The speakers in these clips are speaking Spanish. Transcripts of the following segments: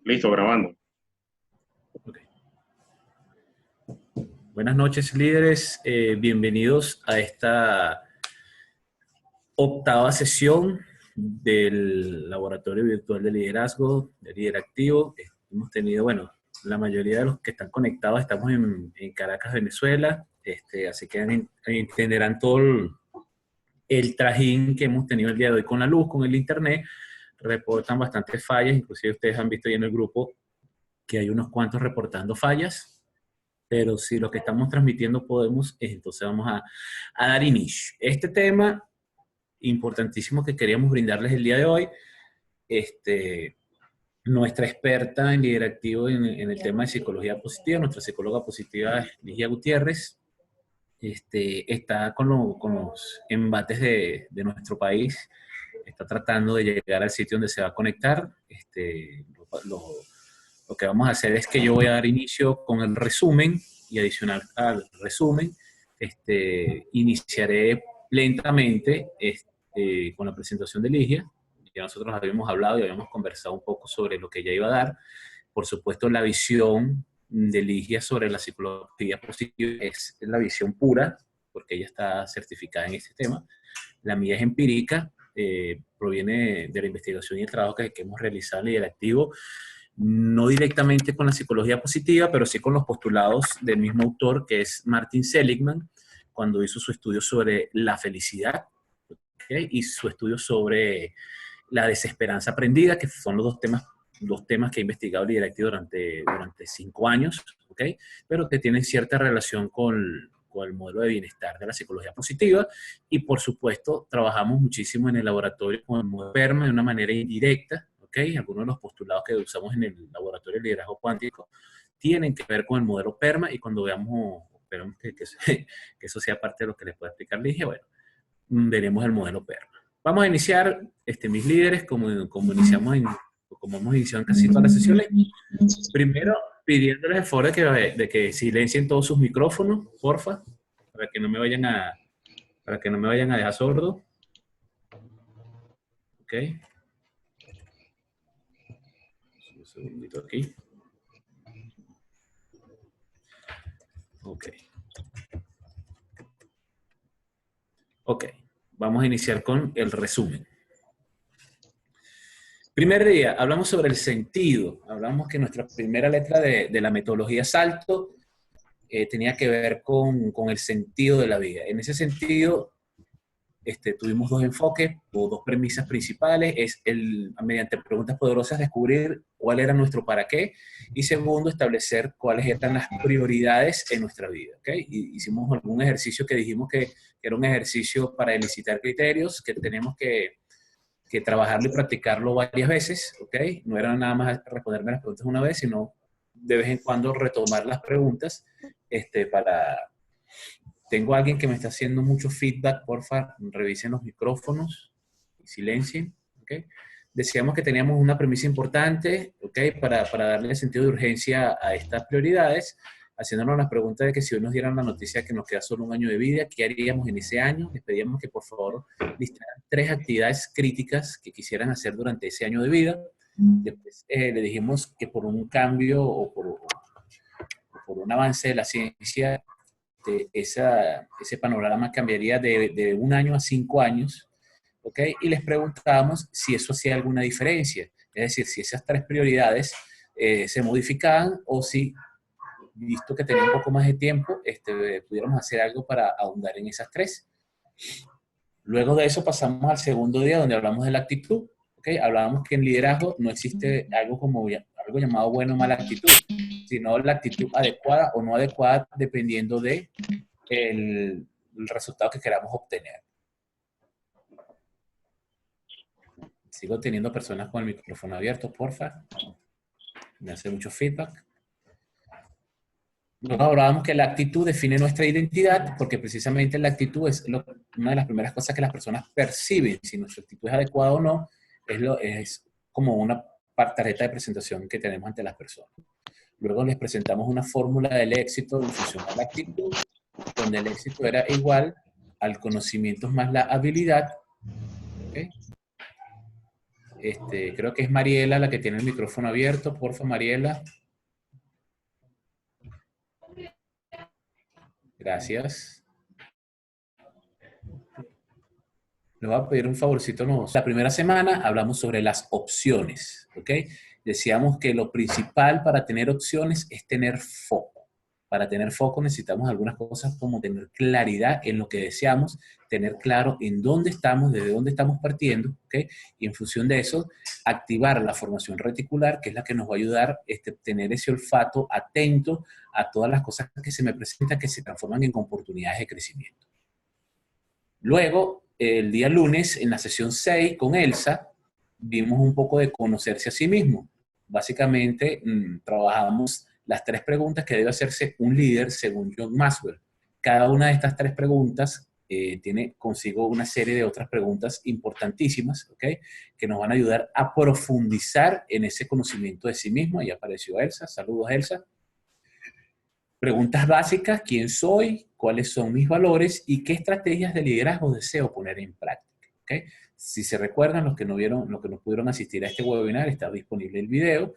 Listo, grabando. Ok. Buenas noches, líderes. Bienvenidos a esta octava sesión del Laboratorio Virtual de Liderazgo, de Líder Activo. Hemos tenido, bueno, la mayoría de los que están conectados estamos en Caracas, Venezuela, así que entenderán todo el trajín que hemos tenido el día de hoy con la luz, con el internet. Reportan bastantes fallas, inclusive ustedes han visto ahí en el grupo que hay unos cuantos reportando fallas. Pero si lo que estamos transmitiendo podemos, entonces vamos a dar inicio. Este tema importantísimo que queríamos brindarles el día de hoy, nuestra experta en líder activo en el tema de psicología positiva, nuestra psicóloga positiva Ligia Gutiérrez, está con los embates de nuestro país, está tratando de llegar al sitio donde se va a conectar. Lo que vamos a hacer es que yo voy a dar inicio con el resumen y adicional al resumen, iniciaré lentamente con la presentación de Ligia. Ya nosotros habíamos hablado y habíamos conversado un poco sobre lo que ella iba a dar. Por supuesto, la visión de Ligia sobre la psicología positiva es la visión pura, porque ella está certificada en este tema. La mía es empírica, proviene de la investigación y el trabajo que hemos realizado en Líder Activo, no directamente con la psicología positiva, pero sí con los postulados del mismo autor, que es Martin Seligman, cuando hizo su estudio sobre la felicidad, ¿okay? Y su estudio sobre la desesperanza aprendida, que son los dos temas que he investigado Líder Activo durante 5 años, ¿okay? Pero que tienen cierta relación con el modelo de bienestar de la psicología positiva. Y por supuesto, trabajamos muchísimo en el laboratorio con el modelo PERMA de una manera indirecta. ¿Okay? Algunos de los postulados que usamos en el laboratorio de liderazgo cuántico tienen que ver con el modelo PERMA, y cuando veamos, esperamos que eso sea parte de lo que les pueda explicar Ligia, bueno, veremos el modelo PERMA. Vamos a iniciar, mis líderes, como hemos iniciado en casi todas las sesiones. Primero, pidiéndoles el favor de que silencien todos sus micrófonos, porfa, para que no me vayan a dejar sordo. ¿Ok? Un segundito aquí. Ok. Ok, vamos a iniciar con el resumen. Primer día, hablamos sobre el sentido. Hablamos que nuestra primera letra de la metodología Salto tenía que ver con el sentido de la vida. En ese sentido, tuvimos dos enfoques o dos premisas principales. Es mediante preguntas poderosas descubrir cuál era nuestro para qué, y segundo, establecer cuáles eran las prioridades en nuestra vida. ¿Okay? Y hicimos algún ejercicio que dijimos que era un ejercicio para elicitar criterios que tenemos que trabajarlo y practicarlo varias veces. ¿Okay? No era nada más responderme las preguntas una vez, sino de vez en cuando retomar las preguntas para... Tengo a alguien que me está haciendo mucho feedback, porfa, revisen los micrófonos y silencien, ¿ok? Decíamos que teníamos una premisa importante, ¿ok? Para darle sentido de urgencia a estas prioridades, haciéndonos las preguntas de que si hoy nos dieran la noticia que nos queda solo un año de vida, ¿qué haríamos en ese año? Les pedíamos que por favor listaran 3 actividades críticas que quisieran hacer durante ese año de vida. Después le dijimos que por un cambio o por un avance de la ciencia, ese panorama cambiaría de 1 año a 5 años, ¿ok? Y les preguntábamos si eso hacía alguna diferencia, es decir, si esas 3 prioridades se modificaban, o si, visto que tenía un poco más de tiempo, pudiéramos hacer algo para ahondar en esas 3. Luego de eso pasamos al segundo día, donde hablamos de la actitud. ¿Okay? Hablábamos que en liderazgo no existe algo llamado buena o mala actitud, sino la actitud adecuada o no adecuada dependiendo de el resultado que queramos obtener. Sigo teniendo personas con el micrófono abierto, porfa. Me hace mucho feedback. Luego hablábamos que la actitud define nuestra identidad, porque precisamente la actitud es una de las primeras cosas que las personas perciben. Si nuestra actitud es adecuada o no, es como una tarjeta de presentación que tenemos ante las personas. Luego les presentamos una fórmula del éxito en función a la actitud, donde el éxito era igual al conocimiento más la habilidad. ¿Okay? Creo que es Mariela la que tiene el micrófono abierto. Porfa, Mariela. Gracias. Les voy a pedir un favorcito. La primera semana hablamos sobre las opciones, ¿ok? Decíamos que lo principal para tener opciones es tener foco. Para tener foco necesitamos algunas cosas como tener claridad en lo que deseamos, tener claro en dónde estamos, desde dónde estamos partiendo, ¿ok? Y en función de eso, activar la formación reticular, que es la que nos va a ayudar a tener ese olfato atento a todas las cosas que se me presentan, que se transforman en oportunidades de crecimiento. Luego, el día lunes, en la sesión 6 con Elsa, vimos un poco de conocerse a sí mismo. Básicamente, trabajamos las 3 preguntas que debe hacerse un líder según John Maxwell. Cada una de estas 3 preguntas tiene consigo una serie de otras preguntas importantísimas, ¿ok? Que nos van a ayudar a profundizar en ese conocimiento de sí mismo. Ahí apareció Elsa. Saludos, Elsa. Preguntas básicas: ¿quién soy? ¿Cuáles son mis valores? ¿Y qué estrategias de liderazgo deseo poner en práctica? ¿Okay? Si se recuerdan, los que no pudieron asistir a este webinar, está disponible el video.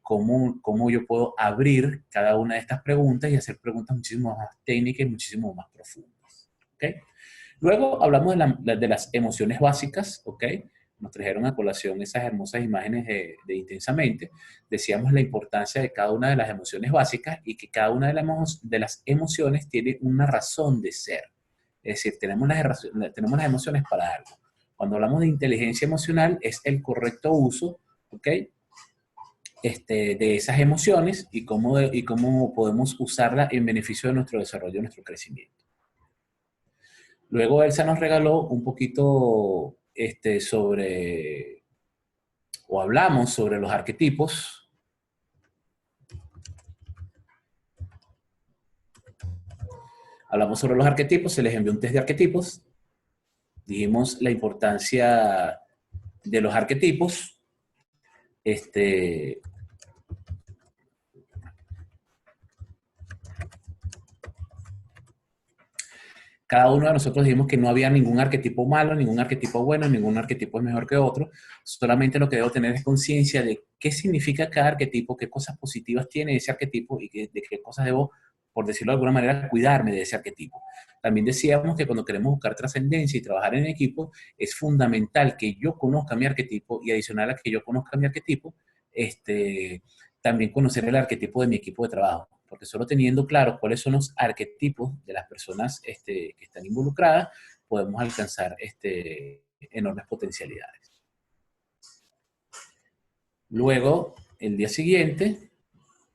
Cómo yo puedo abrir cada una de estas preguntas y hacer preguntas muchísimo más técnicas y muchísimo más profundas. ¿Okay? Luego hablamos de las emociones básicas, ¿ok? Nos trajeron a colación esas hermosas imágenes de Intensamente. Decíamos la importancia de cada una de las emociones básicas y que cada una de las emociones tiene una razón de ser. Es decir, tenemos las emociones para algo. Cuando hablamos de inteligencia emocional, es el correcto uso, ¿ok? De esas emociones y cómo podemos usarla en beneficio de nuestro desarrollo, de nuestro crecimiento. Luego Elsa nos regaló un poquito hablamos sobre los arquetipos. Hablamos sobre los arquetipos, se les envió un test de arquetipos. Dijimos la importancia de los arquetipos. Cada uno de nosotros dijimos que no había ningún arquetipo malo, ningún arquetipo bueno, ningún arquetipo es mejor que otro. Solamente lo que debo tener es conciencia de qué significa cada arquetipo, qué cosas positivas tiene ese arquetipo y de qué cosas debo, por decirlo de alguna manera, cuidarme de ese arquetipo. También decíamos que cuando queremos buscar trascendencia y trabajar en equipo, es fundamental que yo conozca mi arquetipo y adicional a que yo conozca mi arquetipo, también conocer el arquetipo de mi equipo de trabajo. Porque solo teniendo claro cuáles son los arquetipos de las personas que están involucradas, podemos alcanzar enormes potencialidades. Luego, el día siguiente,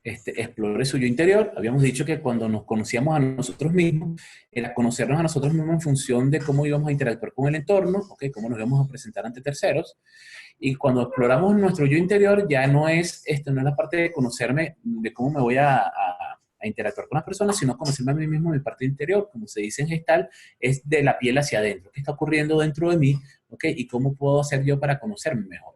explore su yo interior. Habíamos dicho que cuando nos conocíamos a nosotros mismos, era conocernos a nosotros mismos en función de cómo íbamos a interactuar con el entorno, ¿okay? Cómo nos íbamos a presentar ante terceros. Y cuando exploramos nuestro yo interior, ya no es la parte de conocerme, de cómo me voy a interactuar con las personas, sino conocerme a mí mismo, mi parte interior, como se dice en Gestalt, es de la piel hacia adentro. ¿Qué está ocurriendo dentro de mí? ¿Okay? ¿Y cómo puedo hacer yo para conocerme mejor?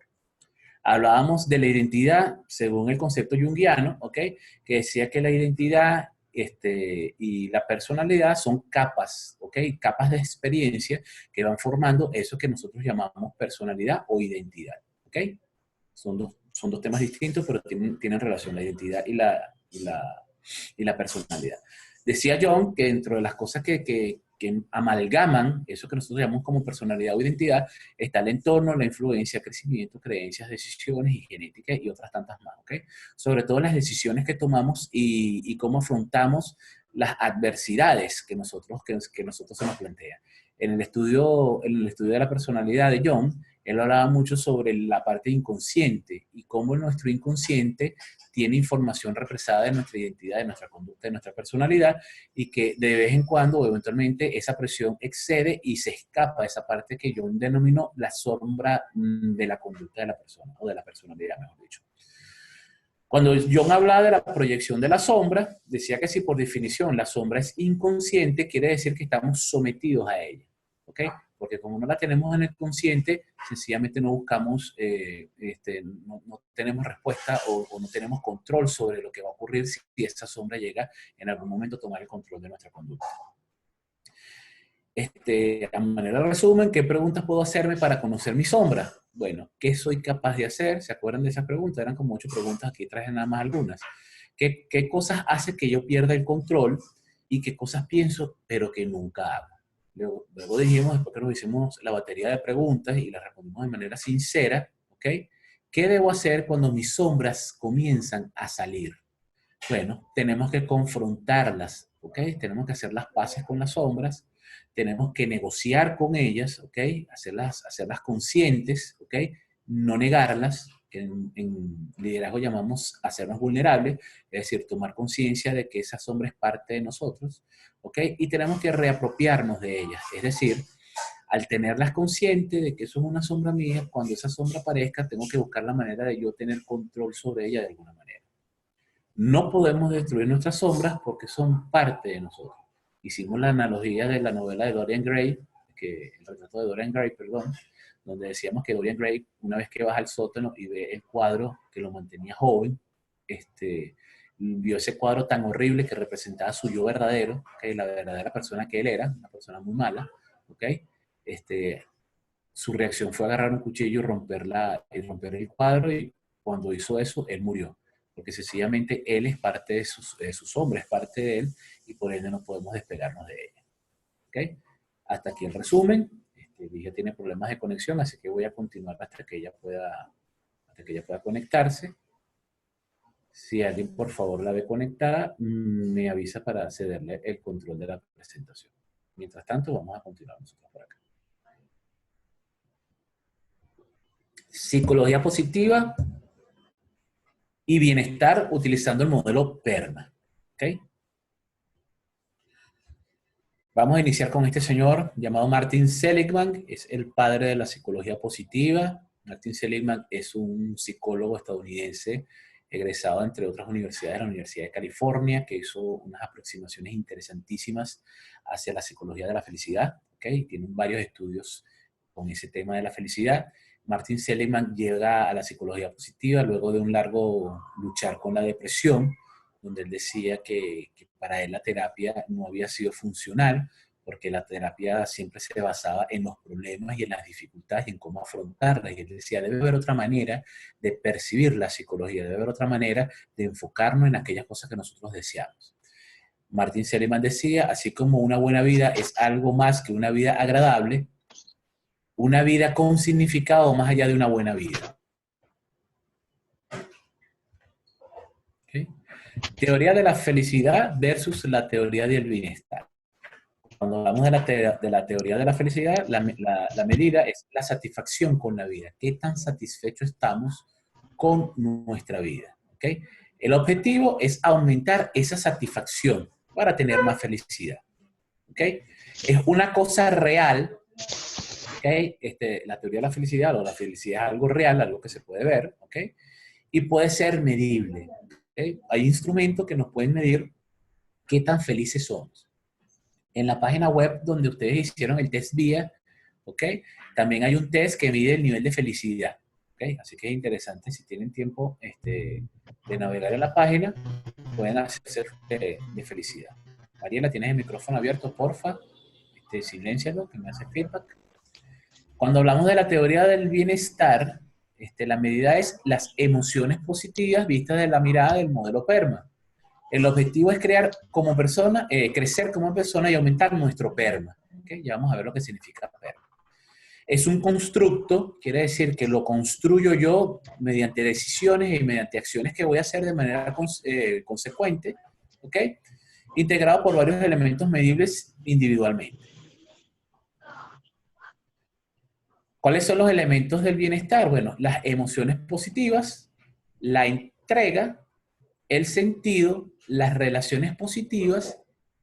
Hablábamos de la identidad según el concepto junguiano, ¿ok? Que decía que la identidad y la personalidad son capas, ¿ok? Capas de experiencia que van formando eso que nosotros llamamos personalidad o identidad, ¿ok? Son dos temas distintos, pero tienen relación, la identidad y la personalidad. Decía John que dentro de las cosas que amalgaman eso que nosotros llamamos como personalidad o identidad, está el entorno, la influencia, crecimiento, creencias, decisiones y genética y otras tantas más, ¿ok? Sobre todo las decisiones que tomamos y cómo afrontamos las adversidades que nosotros se nos plantean. En el estudio de la personalidad de John, él hablaba mucho sobre la parte inconsciente y cómo nuestro inconsciente tiene información represada de nuestra identidad, de nuestra conducta, de nuestra personalidad, y que de vez en cuando, eventualmente, esa presión excede y se escapa esa parte que yo denomino la sombra de la conducta de la persona, o de la personalidad, mejor dicho. Cuando John hablaba de la proyección de la sombra, decía que si por definición la sombra es inconsciente, quiere decir que estamos sometidos a ella, ¿ok? Porque como no la tenemos en el consciente, sencillamente no buscamos, no tenemos respuesta o no tenemos control sobre lo que va a ocurrir si esa sombra llega en algún momento a tomar el control de nuestra conducta. A manera de resumen, ¿qué preguntas puedo hacerme para conocer mi sombra? Bueno, ¿qué soy capaz de hacer? ¿Se acuerdan de esas preguntas? Eran como 8 preguntas, aquí traje nada más algunas. ¿Qué cosas hace que yo pierda el control y qué cosas pienso pero que nunca hago? Luego dijimos, después que nos hicimos la batería de preguntas y las respondimos de manera sincera, ¿ok? ¿Qué debo hacer cuando mis sombras comienzan a salir? Bueno, tenemos que confrontarlas, ¿ok? Tenemos que hacer las paces con las sombras, tenemos que negociar con ellas, ¿ok? Hacerlas conscientes, ¿ok? No negarlas, que en liderazgo llamamos hacernos vulnerables, es decir, tomar conciencia de que esa sombra es parte de nosotros, ¿ok? Y tenemos que reapropiarnos de ellas, es decir, al tenerlas conscientes de que eso es una sombra mía, cuando esa sombra aparezca, tengo que buscar la manera de yo tener control sobre ella de alguna manera. No podemos destruir nuestras sombras porque son parte de nosotros. Hicimos la analogía de la novela de Dorian Gray, el retrato de Dorian Gray, perdón, donde decíamos que Dorian Gray, una vez que baja al sótano y ve el cuadro que lo mantenía joven, vio ese cuadro tan horrible que representaba su yo verdadero, ¿okay? La verdadera persona que él era, una persona muy mala, ¿okay? Su reacción fue agarrar un cuchillo y romper el cuadro, y cuando hizo eso, él murió. Porque sencillamente él es parte de su sombra, es parte de él, y por ende no podemos despegarnos de ella. ¿Okay? Hasta aquí el resumen. Ligia tiene problemas de conexión, así que voy a continuar hasta que ella pueda conectarse. Si alguien por favor la ve conectada, me avisa para cederle el control de la presentación. Mientras tanto, vamos a continuar nosotros por acá. Psicología positiva y bienestar utilizando el modelo PERMA. ¿Okay? Vamos a iniciar con este señor llamado Martin Seligman, es el padre de la psicología positiva. Martin Seligman es un psicólogo estadounidense egresado, entre otras universidades, de la Universidad de California, que hizo unas aproximaciones interesantísimas hacia la psicología de la felicidad. ¿Okay? Tiene varios estudios con ese tema de la felicidad. Martin Seligman llega a la psicología positiva luego de un largo luchar con la depresión, donde él decía que para él la terapia no había sido funcional, porque la terapia siempre se basaba en los problemas y en las dificultades y en cómo afrontarlas. Y él decía, debe haber otra manera de percibir la psicología, debe haber otra manera de enfocarnos en aquellas cosas que nosotros deseamos. Martin Seligman decía, así como una buena vida es algo más que una vida agradable, una vida con significado más allá de una buena vida. ¿Okay? Teoría de la felicidad versus la teoría del bienestar. Cuando hablamos de la teoría de la felicidad, la medida es la satisfacción con la vida. ¿Qué tan satisfechos estamos con nuestra vida? ¿Okay? El objetivo es aumentar esa satisfacción para tener más felicidad. ¿Okay? Es una cosa real. ¿Okay? La teoría de la felicidad o la felicidad es algo real, algo que se puede ver. ¿Okay? Y puede ser medible. ¿Okay? Hay instrumentos que nos pueden medir qué tan felices somos. En la página web donde ustedes hicieron el test VIA, ¿ok? También hay un test que mide el nivel de felicidad, ¿ok? Así que es interesante, si tienen tiempo de navegar en la página, pueden hacer de felicidad. Mariela, ¿tienes el micrófono abierto? Porfa, siléncialo, que me hace feedback. Cuando hablamos de la teoría del bienestar, la medida es las emociones positivas vistas de la mirada del modelo PERMA. El objetivo es crecer como persona y aumentar nuestro PERMA. ¿Okay? Ya vamos a ver lo que significa PERMA. Es un constructo, quiere decir que lo construyo yo mediante decisiones y mediante acciones que voy a hacer de manera consecuente, ¿ok? Integrado por varios elementos medibles individualmente. ¿Cuáles son los elementos del bienestar? Bueno, las emociones positivas, la entrega, el sentido, las relaciones positivas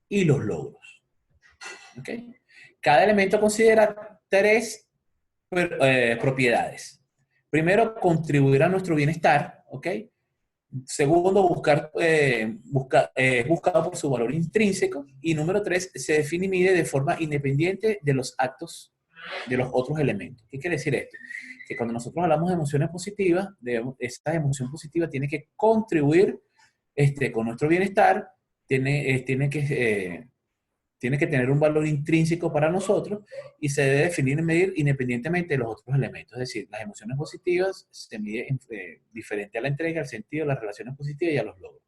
y los logros. ¿Okay? Cada elemento considera 3 propiedades. Primero, contribuir a nuestro bienestar. ¿Ok? Segundo, buscado por su valor intrínseco. Y número 3, se define y mide de forma independiente de los actos de los otros elementos. ¿Qué quiere decir esto? Que cuando nosotros hablamos de emociones positivas, esta emoción positiva tiene que contribuir con nuestro bienestar, tiene que Tiene que tener un valor intrínseco para nosotros y se debe definir y medir independientemente de los otros elementos. Es decir, las emociones positivas se miden diferente a la entrega, al sentido, a las relaciones positivas y a los logros.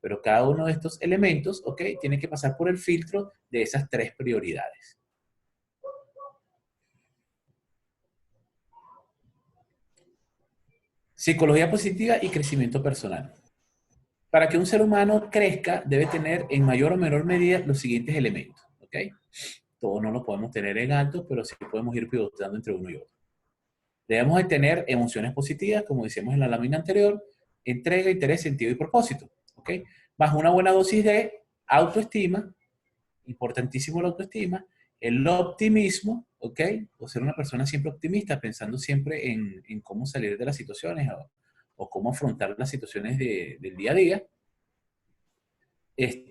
Pero cada uno de estos elementos, ¿ok? Tiene que pasar por el filtro de esas tres prioridades. Psicología positiva y crecimiento personal. Para que un ser humano crezca, debe tener en mayor o menor medida los siguientes elementos, ¿ok? Todos no lo podemos tener en alto, pero sí podemos ir pivotando entre uno y otro. Debemos de tener emociones positivas, como decíamos en la lámina anterior, entrega, interés, sentido y propósito, ¿ok? Bajo una buena dosis de autoestima, importantísimo la autoestima, el optimismo, ¿ok? O ser una persona siempre optimista, pensando siempre en cómo salir de las situaciones o cómo afrontar las situaciones del día a día.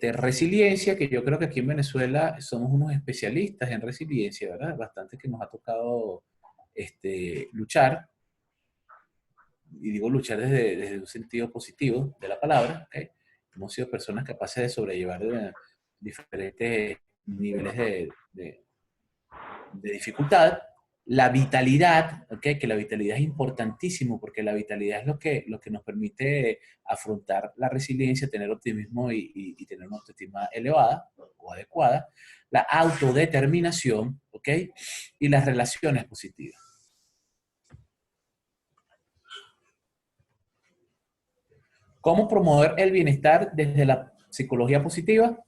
Resiliencia, que yo creo que aquí en Venezuela somos unos especialistas en resiliencia, ¿verdad? Bastante que nos ha tocado luchar, y digo luchar desde un sentido positivo de la palabra, ¿okay? Hemos sido personas capaces de sobrellevar diferentes niveles de dificultad. La vitalidad, ¿okay? Que la vitalidad es importantísimo porque la vitalidad es lo que nos permite afrontar la resiliencia, tener optimismo y tener una autoestima elevada o adecuada. La autodeterminación, ¿okay? Y las relaciones positivas. ¿Cómo promover el bienestar desde la psicología positiva?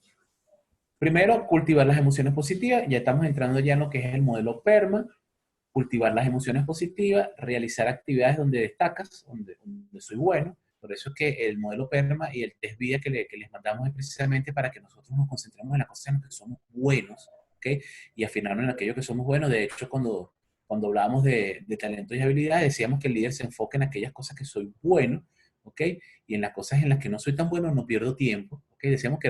Primero, cultivar las emociones positivas. Ya estamos entrando ya en lo que es el modelo PERMA. Cultivar las emociones positivas, realizar actividades donde destacas, donde soy bueno. Por eso es que el modelo PERMA y el test vida que les mandamos es precisamente para que nosotros nos concentremos en las cosas en las que somos buenos, ¿ok? Y afinarnos en aquello que somos buenos. De hecho, cuando hablábamos de talentos y habilidades, decíamos que el líder se enfoca en aquellas cosas que soy bueno, ¿ok? Y en las cosas en las que no soy tan bueno no pierdo tiempo, ¿ok? Decíamos que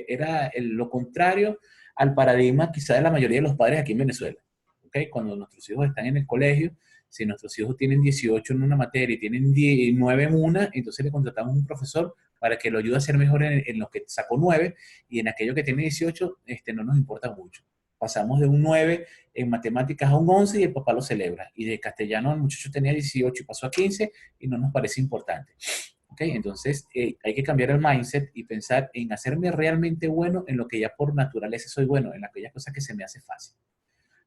era lo contrario al paradigma quizá de la mayoría de los padres aquí en Venezuela. ¿Okay? Cuando nuestros hijos están en el colegio, si nuestros hijos tienen 18 en una materia y tienen 9 en una, entonces le contratamos un profesor para que lo ayude a ser mejor en lo que sacó 9 y en aquello que tiene 18 no nos importa mucho. Pasamos de un 9 en matemáticas a un 11 y el papá lo celebra. Y de castellano el muchacho tenía 18 y pasó a 15 y no nos parece importante. ¿Okay? Entonces hay que cambiar el mindset y pensar en hacerme realmente bueno en lo que ya por naturaleza soy bueno, en aquellas cosas que se me hace fácil.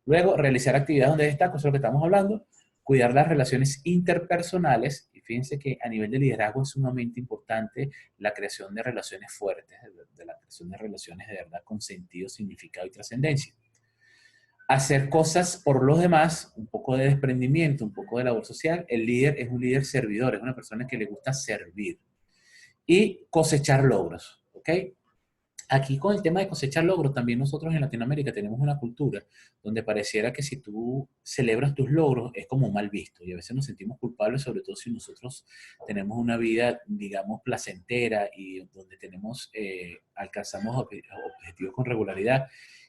Luego, realizar actividades donde destaco, eso es lo que estamos hablando. Cuidar las relaciones interpersonales. Y fíjense que a nivel de liderazgo es sumamente importante la creación de relaciones fuertes, de la creación de relaciones de verdad con sentido, significado y trascendencia. Hacer cosas por los demás, un poco de desprendimiento, un poco de labor social. El líder es un líder servidor, es una persona que le gusta servir. Y cosechar logros, ¿ok? Aquí con el tema de cosechar logros, también nosotros en Latinoamérica tenemos una cultura donde pareciera que si tú celebras tus logros es como mal visto y a veces nos sentimos culpables, sobre todo si nosotros tenemos una vida, digamos, placentera y donde alcanzamos objetivos con regularidad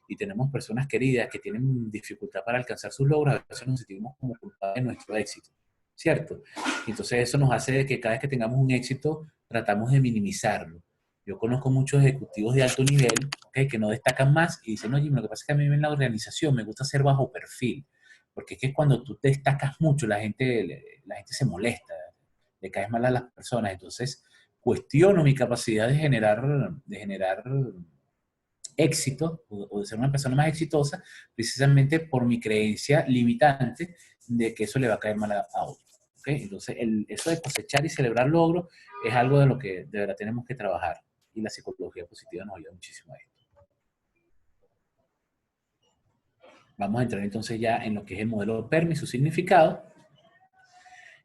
y tenemos personas queridas que tienen dificultad para alcanzar sus logros, a veces nos sentimos como culpables de nuestro éxito, ¿cierto? Entonces eso nos hace que cada vez que tengamos un éxito tratamos de minimizarlo. Yo conozco muchos ejecutivos de alto nivel, ¿okay? Que no destacan más y dicen, oye, lo que pasa es que a mí en la organización me gusta ser bajo perfil, porque es que cuando tú te destacas mucho la gente se molesta, le caes mal a las personas, entonces cuestiono mi capacidad de generar éxito o de ser una persona más exitosa precisamente por mi creencia limitante de que eso le va a caer mal a otro. ¿Okay? Entonces, eso de cosechar y celebrar logros es algo de lo que de verdad tenemos que trabajar y la psicología positiva nos ayuda muchísimo a esto. Vamos a entrar entonces ya en lo que es el modelo PERM y su significado.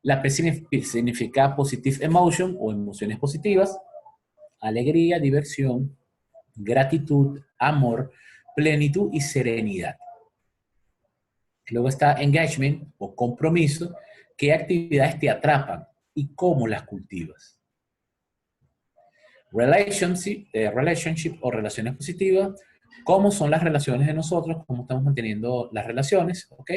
La P significa Positive Emotion o emociones positivas, alegría, diversión, gratitud, amor, plenitud y serenidad. Luego está engagement o compromiso, qué actividades te atrapan y cómo las cultivas. Relationship o relaciones positivas, cómo son las relaciones de nosotros, cómo estamos manteniendo las relaciones, ¿ok?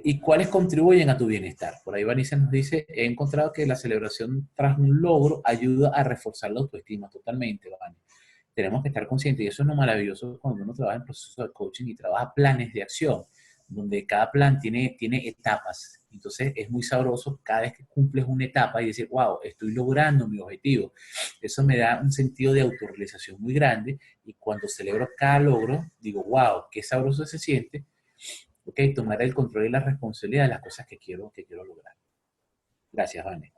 Y cuáles contribuyen a tu bienestar. Por ahí Vanessa nos dice, he encontrado que la celebración tras un logro ayuda a reforzar la autoestima totalmente, Vanessa. tenemos que estar conscientes, y eso es lo maravilloso cuando uno trabaja en procesos de coaching y trabaja planes de acción, donde cada plan tiene etapas. Entonces es muy sabroso cada vez que cumples una etapa y decir, wow, estoy logrando mi objetivo. Eso me da un sentido de autorrealización muy grande, y cuando celebro cada logro, digo, wow, qué sabroso se siente, ok, tomar el control y la responsabilidad de las cosas que quiero lograr. Gracias, Vane.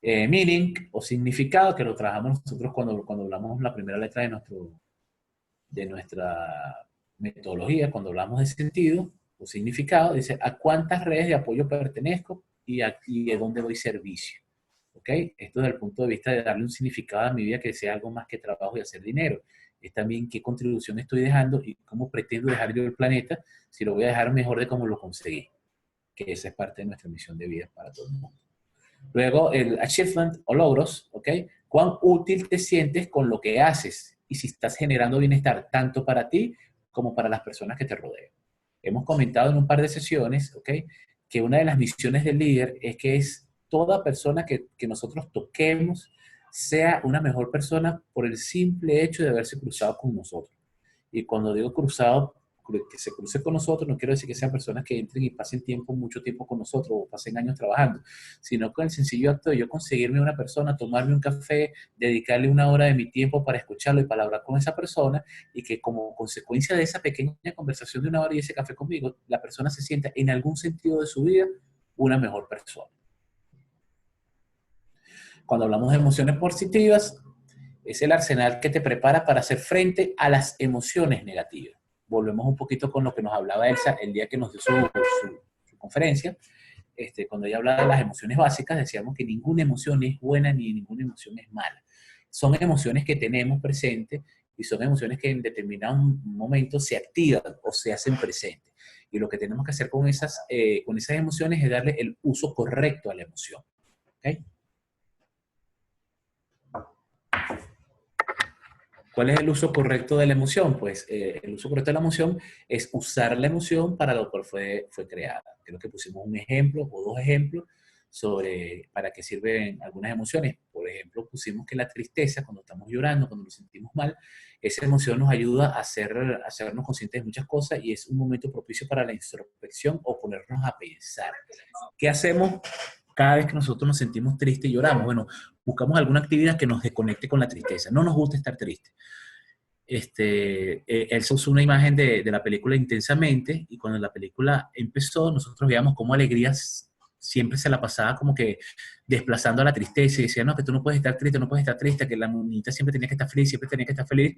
Meaning o significado, que lo trabajamos nosotros cuando hablamos la primera letra de nuestra metodología, cuando hablamos de sentido o significado, dice a cuántas redes de apoyo pertenezco y de dónde doy servicio. ¿Ok? Esto desde el punto de vista de darle un significado a mi vida que sea algo más que trabajo y hacer dinero. Es también qué contribución estoy dejando y cómo pretendo dejar yo el planeta, si lo voy a dejar mejor de cómo lo conseguí. Que esa es parte de nuestra misión de vida para todo el mundo. Luego, el achievement o logros, ¿ok? Cuán útil te sientes con lo que haces y si estás generando bienestar tanto para ti como para las personas que te rodean. Hemos comentado en un par de sesiones, ¿ok? Que una de las misiones del líder es que es toda persona que nosotros toquemos sea una mejor persona por el simple hecho de haberse cruzado con nosotros. Y cuando digo cruzado, que se cruce con nosotros, no quiero decir que sean personas que entren y pasen mucho tiempo con nosotros o pasen años trabajando, sino con el sencillo acto de yo conseguirme una persona, tomarme un café, dedicarle una hora de mi tiempo para escucharlo y para hablar con esa persona, y que como consecuencia de esa pequeña conversación de una hora y ese café conmigo, la persona se sienta en algún sentido de su vida una mejor persona. Cuando hablamos de emociones positivas, es el arsenal que te prepara para hacer frente a las emociones negativas. Volvemos un poquito con lo que nos hablaba Elsa el día que nos dio su conferencia. Cuando ella hablaba de las emociones básicas, decíamos que ninguna emoción es buena ni ninguna emoción es mala. Son emociones que tenemos presentes y son emociones que en determinado momento se activan o se hacen presentes. Y lo que tenemos que hacer con esas emociones es darle el uso correcto a la emoción. ¿Okay? ¿Cuál es el uso correcto de la emoción? Pues el uso correcto de la emoción es usar la emoción para lo cual fue creada. Creo que pusimos un ejemplo o dos ejemplos sobre para qué sirven algunas emociones. Por ejemplo, pusimos que la tristeza, cuando estamos llorando, cuando nos sentimos mal, esa emoción nos ayuda a hacernos conscientes de muchas cosas y es un momento propicio para la introspección o ponernos a pensar. ¿Qué hacemos cada vez que nosotros nos sentimos tristes y lloramos? Bueno, buscamos alguna actividad que nos desconecte con la tristeza. No nos gusta estar tristes. Él se usó una imagen de la película Intensamente, y cuando la película empezó, nosotros veíamos cómo Alegrías siempre se la pasaba como que desplazando a la tristeza y decía, no, que tú no puedes estar triste, no puedes estar triste, que la monita siempre tenía que estar feliz, siempre tenía que estar feliz,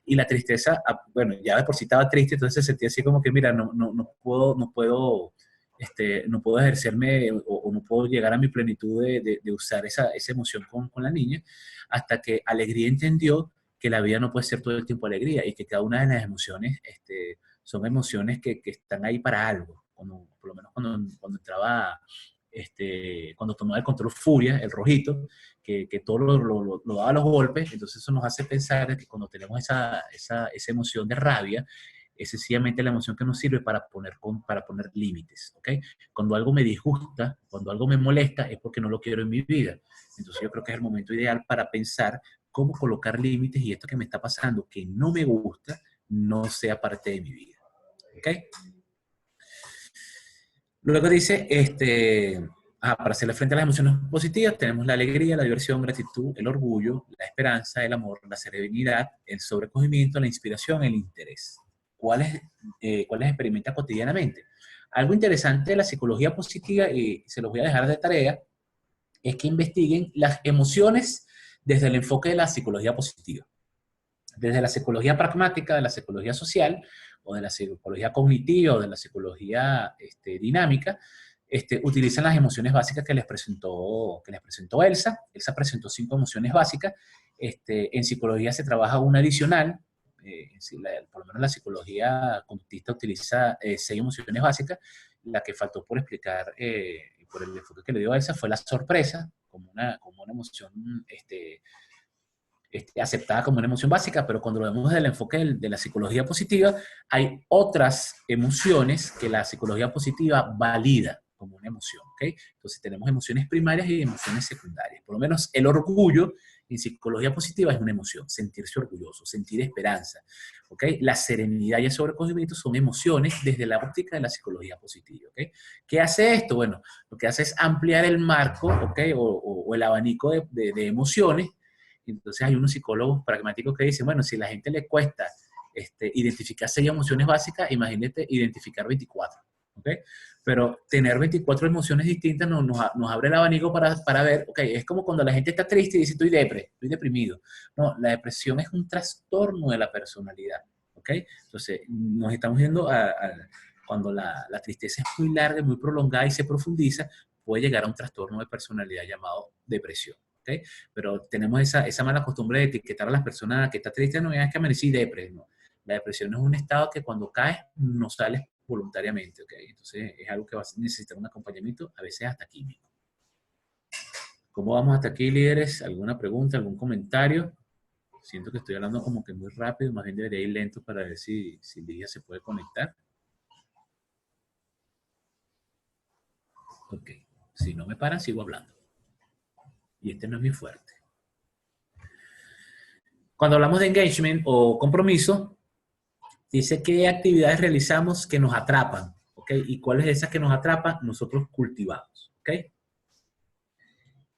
y la tristeza, bueno, ya de por sí estaba triste, entonces se sentía así como que, mira, no puedo ejercerme o no puedo llegar a mi plenitud de usar esa emoción con la niña, hasta que Alegría entendió que la vida no puede ser todo el tiempo alegría y que cada una de las emociones son emociones que están ahí para algo. Por lo menos cuando entraba, cuando tomaba el control Furia, el rojito, que todo lo daba a los golpes, entonces eso nos hace pensar que cuando tenemos esa emoción de rabia, es sencillamente la emoción que nos sirve para poner límites, ¿ok? Cuando algo me disgusta, cuando algo me molesta, es porque no lo quiero en mi vida. Entonces yo creo que es el momento ideal para pensar cómo colocar límites y esto que me está pasando, que no me gusta, no sea parte de mi vida, ¿ok? Luego dice, para hacerle frente a las emociones positivas, tenemos la alegría, la diversión, gratitud, el orgullo, la esperanza, el amor, la serenidad, el sobrecogimiento, la inspiración, el interés. ¿Cuáles experimenta cotidianamente? Algo interesante de la psicología positiva, y se los voy a dejar de tarea, es que investiguen las emociones desde el enfoque de la psicología positiva. Desde la psicología pragmática, de la psicología social, o de la psicología cognitiva, o de la psicología dinámica, utilizan las emociones básicas que les presentó Elsa. Elsa presentó 5 emociones básicas. En psicología se trabaja una adicional. Por lo menos la psicología conductista utiliza 6 emociones básicas. La que faltó por explicar, por el enfoque que le dio a Elsa, fue la sorpresa, como una emoción aceptada como una emoción básica, pero cuando lo vemos desde el enfoque de la psicología positiva, hay otras emociones que la psicología positiva valida como una emoción, ¿ok? Entonces tenemos emociones primarias y emociones secundarias. Por lo menos el orgullo en psicología positiva es una emoción, sentirse orgulloso, sentir esperanza, ¿ok? La serenidad y el sobrecogimiento son emociones desde la óptica de la psicología positiva, ¿ok? ¿Qué hace esto? Bueno, lo que hace es ampliar el marco, ¿ok? O el abanico de emociones. Entonces hay unos psicólogos pragmáticos que dicen, bueno, si a la gente le cuesta identificar 6 emociones básicas, imagínate identificar 24, ¿ok? Pero tener 24 emociones distintas nos abre el abanico para ver, ok, es como cuando la gente está triste y dice, estoy deprimido. No, la depresión es un trastorno de la personalidad, ¿ok? Entonces, nos estamos yendo cuando la tristeza es muy larga, muy prolongada y se profundiza, puede llegar a un trastorno de personalidad llamado depresión, ¿ok? Pero tenemos esa mala costumbre de etiquetar a las personas que está triste, no es que amanecí depre, no. La depresión es un estado que cuando caes no sales voluntariamente, ¿ok? Entonces es algo que va a necesitar un acompañamiento, a veces hasta químico. ¿Cómo vamos hasta aquí, líderes? ¿Alguna pregunta, algún comentario? Siento que estoy hablando como que muy rápido, más bien debería ir lento para ver si Lidia se puede conectar. Ok, si no me paran, sigo hablando. Y este no es mi fuerte. Cuando hablamos de engagement o compromiso, dice qué actividades realizamos que nos atrapan, ¿ok? ¿Y cuáles de esas que nos atrapan? Nosotros cultivamos, ¿ok?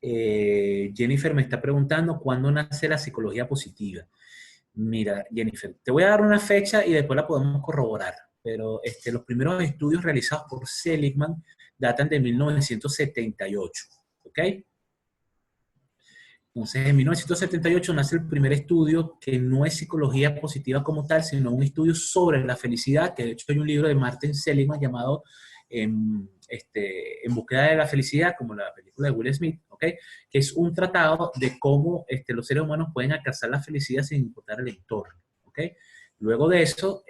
Jennifer me está preguntando cuándo nace la psicología positiva. Mira, Jennifer, te voy a dar una fecha y después la podemos corroborar, pero los primeros estudios realizados por Seligman datan de 1978, ¿ok? Entonces, en 1978 nace el primer estudio que no es psicología positiva como tal, sino un estudio sobre la felicidad, que de hecho hay un libro de Martin Seligman llamado En búsqueda de la felicidad, como la película de Will Smith, ¿ok? Que es un tratado de cómo los seres humanos pueden alcanzar la felicidad sin importar el entorno, ¿ok? Luego de eso,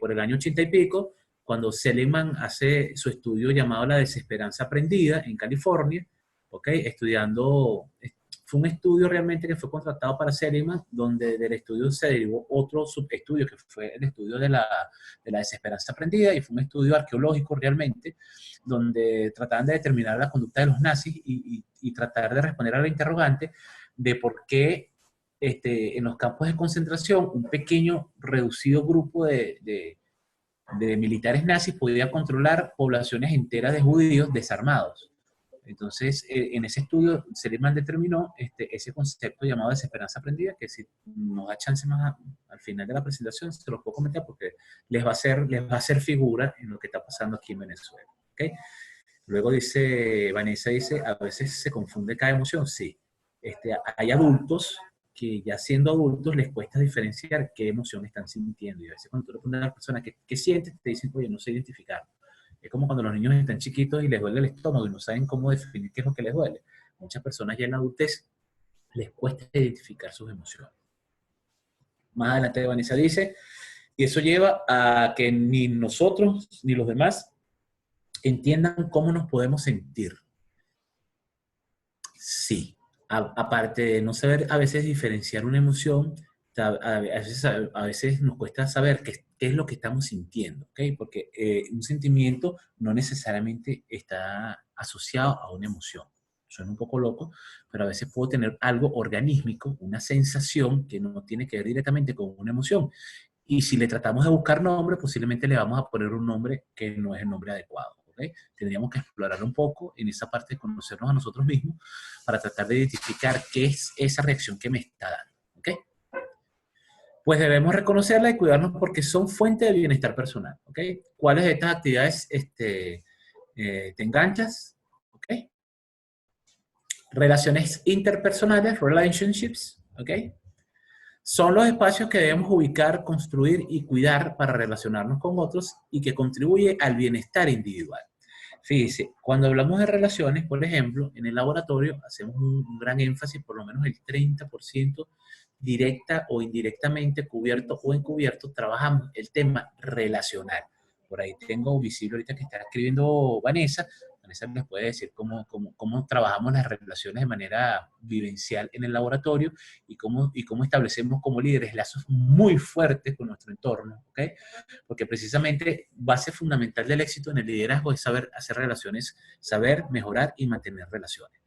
por el año 80 y pico, cuando Seligman hace su estudio llamado La desesperanza aprendida en California, ¿ok? Estudiando fue un estudio realmente que fue contratado para Seligman, donde del estudio se derivó otro subestudio, que fue el estudio de la desesperanza aprendida, y fue un estudio arqueológico realmente, donde trataban de determinar la conducta de los nazis y tratar de responder a la interrogante de por qué en los campos de concentración un pequeño, reducido grupo de militares nazis podía controlar poblaciones enteras de judíos desarmados. Entonces, en ese estudio, Seligman determinó ese concepto llamado desesperanza aprendida, que si nos da chance más al final de la presentación, se los puedo comentar porque les va a hacer figura en lo que está pasando aquí en Venezuela. ¿Okay? Luego dice, Vanessa dice, a veces se confunde cada emoción. Sí, hay adultos que ya siendo adultos les cuesta diferenciar qué emoción están sintiendo. Y a veces cuando tú le pones a la persona que siente, te dicen, oye, no sé identificar. Es como cuando los niños están chiquitos y les duele el estómago y no saben cómo definir qué es lo que les duele. Muchas personas ya en la adultez les cuesta identificar sus emociones. Más adelante Vanessa dice, y eso lleva a que ni nosotros ni los demás entiendan cómo nos podemos sentir. Sí, aparte de no saber a veces diferenciar una emoción, a veces nos cuesta saber qué es lo que estamos sintiendo, ¿ok? Porque un sentimiento no necesariamente está asociado a una emoción. Suena un poco loco, pero a veces puedo tener algo organísmico, una sensación que no tiene que ver directamente con una emoción. Y si le tratamos de buscar nombre, posiblemente le vamos a poner un nombre que no es el nombre adecuado. ¿Okay? Tendríamos que explorar un poco en esa parte de conocernos a nosotros mismos para tratar de identificar qué es esa reacción que me está dando. ¿Okay? Pues debemos reconocerla y cuidarnos porque son fuente de bienestar personal. ¿Okay? ¿Cuáles de estas actividades te enganchas? ¿Okay? Relaciones interpersonales, relationships. ¿Okay? Son los espacios que debemos ubicar, construir y cuidar para relacionarnos con otros y que contribuye al bienestar individual. Fíjese, cuando hablamos de relaciones, por ejemplo, en el laboratorio hacemos un gran énfasis, por lo menos el 30% directa o indirectamente, cubierto o encubierto, trabajamos el tema relacional. Por ahí tengo visible ahorita que está escribiendo Vanessa. Vanessa les puede decir cómo trabajamos las relaciones de manera vivencial en el laboratorio y cómo establecemos como líderes lazos muy fuertes con nuestro entorno, ¿ok? Porque precisamente base fundamental del éxito en el liderazgo es saber hacer relaciones, saber mejorar y mantener relaciones.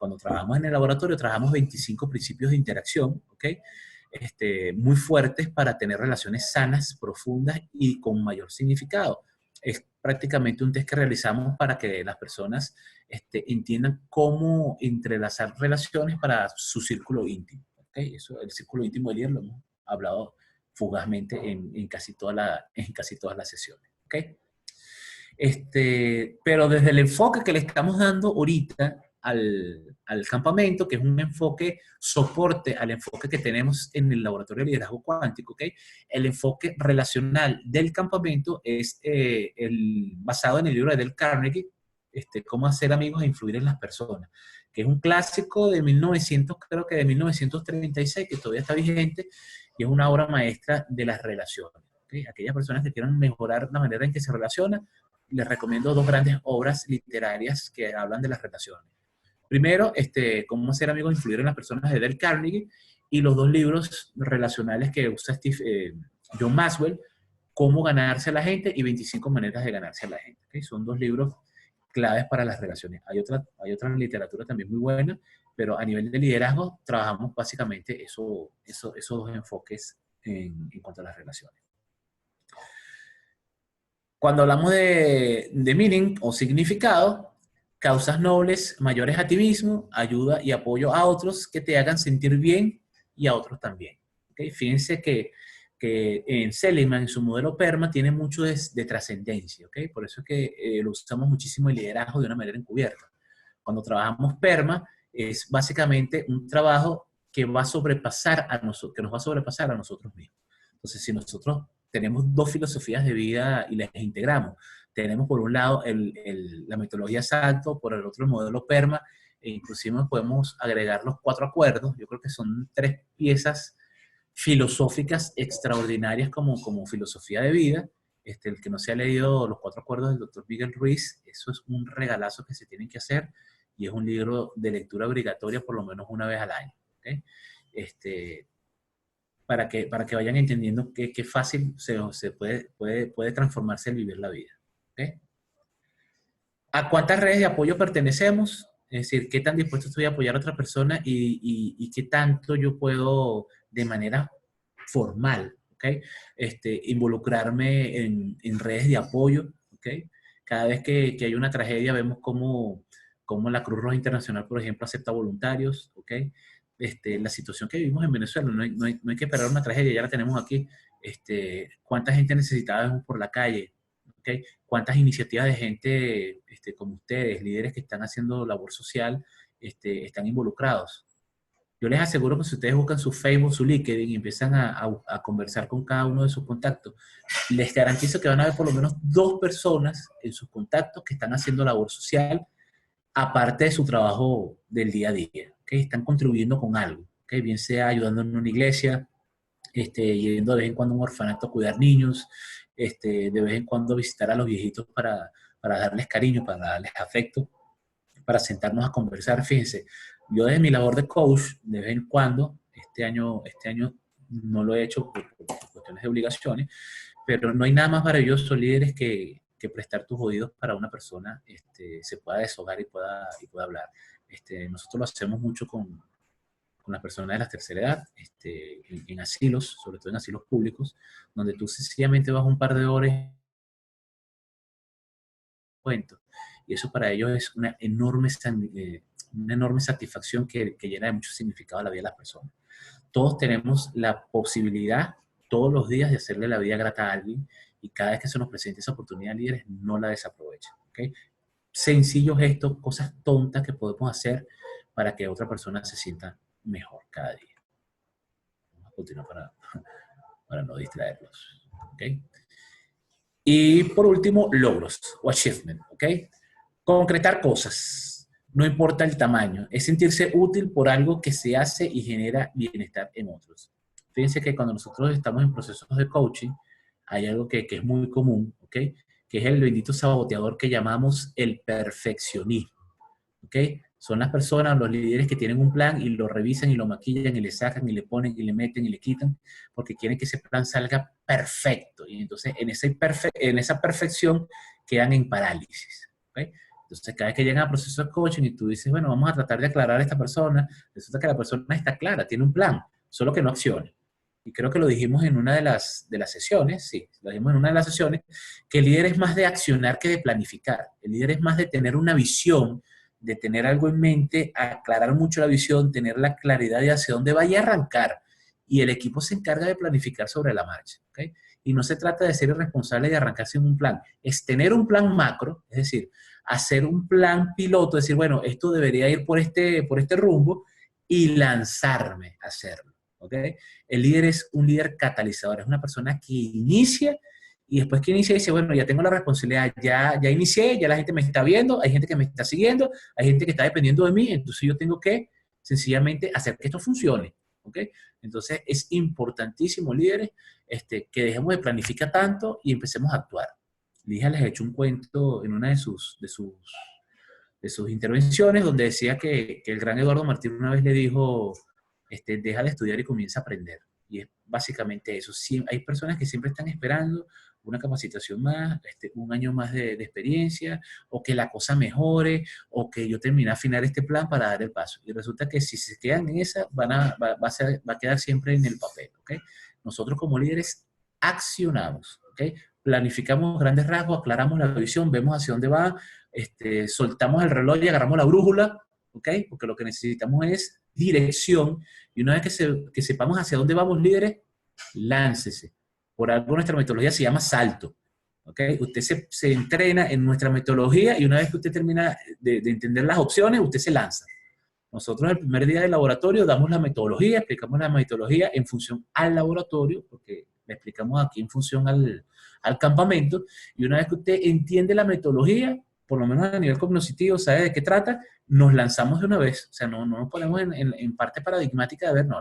cuando trabajamos en el laboratorio, trabajamos 25 principios de interacción, ¿ok? Muy fuertes para tener relaciones sanas, profundas y con mayor significado. Es prácticamente un test que realizamos para que las personas entiendan cómo entrelazar relaciones para su círculo íntimo. ¿Okay? Eso, el círculo íntimo de líder lo hemos hablado fugazmente en casi todas las sesiones. ¿Okay? Pero desde el enfoque que le estamos dando ahorita al campamento, que es un enfoque soporte al enfoque que tenemos en el laboratorio de liderazgo cuántico, ¿okay? El enfoque relacional del campamento es basado en el libro de Dale Carnegie, Cómo hacer amigos e influir en las personas, que es un clásico de 1900, creo que de 1936, que todavía está vigente, y es una obra maestra de las relaciones. ¿Okay? Aquellas personas que quieran mejorar la manera en que se relacionan, les recomiendo dos grandes obras literarias que hablan de las relaciones. Primero, Cómo ser amigo e influir en las personas de Dale Carnegie, y los dos libros relacionales que usa John Maxwell, Cómo ganarse a la gente y 25 maneras de ganarse a la gente. ¿Okay? Son dos libros claves para las relaciones. Hay otra literatura también muy buena, pero a nivel de liderazgo trabajamos básicamente esos dos enfoques en cuanto a las relaciones. Cuando hablamos de meaning o significado, causas nobles mayores a ti mismo, ayuda y apoyo a otros que te hagan sentir bien y a otros también. ¿Okay? Fíjense que en Seligman, en su modelo PERMA, tiene mucho de trascendencia. ¿Okay? Por eso es que lo usamos muchísimo el liderazgo de una manera encubierta. Cuando trabajamos PERMA, es básicamente un trabajo que va a sobrepasar que nos va a sobrepasar a nosotros mismos. Entonces, si nosotros tenemos dos filosofías de vida y las integramos, tenemos por un lado la metodología Salto, por el otro el modelo PERMA, e inclusive podemos agregar los 4 acuerdos. Yo creo que son 3 piezas filosóficas extraordinarias como filosofía de vida. El que no se ha leído los 4 acuerdos del doctor Miguel Ruiz, eso es un regalazo que se tienen que hacer, y es un libro de lectura obligatoria por lo menos una vez al año. ¿Okay? Para que vayan entendiendo qué fácil se puede transformarse el vivir la vida. ¿Okay? ¿A cuántas redes de apoyo pertenecemos? Es decir, qué tan dispuesto estoy a apoyar a otra persona y qué tanto yo puedo de manera formal, ¿okay? Involucrarme en redes de apoyo. ¿Okay? Cada vez que hay una tragedia vemos cómo la Cruz Roja Internacional, por ejemplo, acepta voluntarios. ¿Okay? La situación que vivimos en Venezuela, no hay que esperar una tragedia, ya la tenemos aquí. ¿Cuánta gente necesitada vemos por la calle? ¿Okay? ¿Cuántas iniciativas de gente como ustedes, líderes que están haciendo labor social, están involucrados? Yo les aseguro que si ustedes buscan su Facebook, su LinkedIn y empiezan a conversar con cada uno de sus contactos, les garantizo que van a ver por lo menos 2 personas en sus contactos que están haciendo labor social, aparte de su trabajo del día a día. ¿Okay? Están contribuyendo con algo, ¿okay? Bien sea ayudando en una iglesia, yendo de vez en cuando a un orfanato a cuidar niños, de vez en cuando visitar a los viejitos para darles cariño, para darles afecto, para sentarnos a conversar. Fíjense, yo desde mi labor de coach, de vez en cuando, este año no lo he hecho por cuestiones de obligaciones, pero no hay nada más maravilloso, líderes, que prestar tus oídos para una persona se pueda deshogar y pueda hablar. Nosotros lo hacemos mucho con las personas de la tercera edad, en asilos, sobre todo en asilos públicos, donde tú sencillamente vas un par de horas cuento. Y eso para ellos es una enorme satisfacción que llena de mucho significado a la vida de las personas. Todos tenemos la posibilidad todos los días de hacerle la vida grata a alguien, y cada vez que se nos presente esa oportunidad, líderes, no la desaprovechen. ¿Okay? Sencillos gestos, cosas tontas que podemos hacer para que otra persona se sienta mejor cada día. Vamos a continuar para no distraerlos. ¿Okay? Y por último, logros o achievement. ¿Okay? Concretar cosas, no importa el tamaño, es sentirse útil por algo que se hace y genera bienestar en otros. Fíjense que cuando nosotros estamos en procesos de coaching, hay algo que es muy común, ¿ok? Que es el bendito saboteador que llamamos el perfeccionismo, ¿ok? Son las personas, los líderes que tienen un plan y lo revisan y lo maquillan y le sacan y le ponen y le meten y le quitan porque quieren que ese plan salga perfecto. Y entonces en esa perfección quedan en parálisis. ¿Okay? Entonces, cada vez que llegan a procesos de coaching y tú dices, bueno, vamos a tratar de aclarar a esta persona, resulta que la persona está clara, tiene un plan, solo que no acciona. Y creo que lo dijimos en una de las sesiones, sí, lo dijimos en una de las sesiones, que el líder es más de accionar que de planificar. El líder es más de tener una visión, de tener algo en mente, aclarar mucho la visión, tener la claridad de hacia dónde vaya a arrancar. Y el equipo se encarga de planificar sobre la marcha. ¿Okay? Y no se trata de ser irresponsable y de arrancar sin un plan. Es tener un plan macro, es decir, hacer un plan piloto, decir, bueno, esto debería ir por este rumbo y lanzarme a hacerlo. ¿Okay? El líder es un líder catalizador, es una persona que inicia y después que inicia dice, bueno, ya tengo la responsabilidad, ya inicié, ya la gente me está viendo, hay gente que me está siguiendo, hay gente que está dependiendo de mí, entonces yo tengo que sencillamente hacer que esto funcione. ¿Okay? Entonces es importantísimo, líderes, que dejemos de planificar tanto y empecemos a actuar. Lija les he hecho un cuento en una de sus intervenciones donde decía que el gran Eduardo Martín una vez le dijo, deja de estudiar y comienza a aprender. Y es básicamente eso. Sí, hay personas que siempre están esperando una capacitación más, un año más de experiencia, o que la cosa mejore, o que yo termine a afinar este plan para dar el paso. Y resulta que si se quedan en esa, va a quedar siempre en el papel. ¿Okay? Nosotros como líderes accionamos. ¿Okay? Planificamos grandes rasgos, aclaramos la visión, vemos hacia dónde va, soltamos el reloj y agarramos la brújula, ¿ok? Porque lo que necesitamos es dirección, y una vez que sepamos hacia dónde vamos, líderes, láncese. Por algo nuestra metodología se llama salto, ¿ok? Usted se entrena en nuestra metodología y una vez que usted termina de entender las opciones, usted se lanza. Nosotros el primer día del laboratorio damos la metodología, explicamos la metodología en función al laboratorio, porque le explicamos aquí en función al campamento, y una vez que usted entiende la metodología, por lo menos a nivel cognitivo, sabe de qué trata, nos lanzamos de una vez. O sea, no nos ponemos en parte paradigmática de ver, no.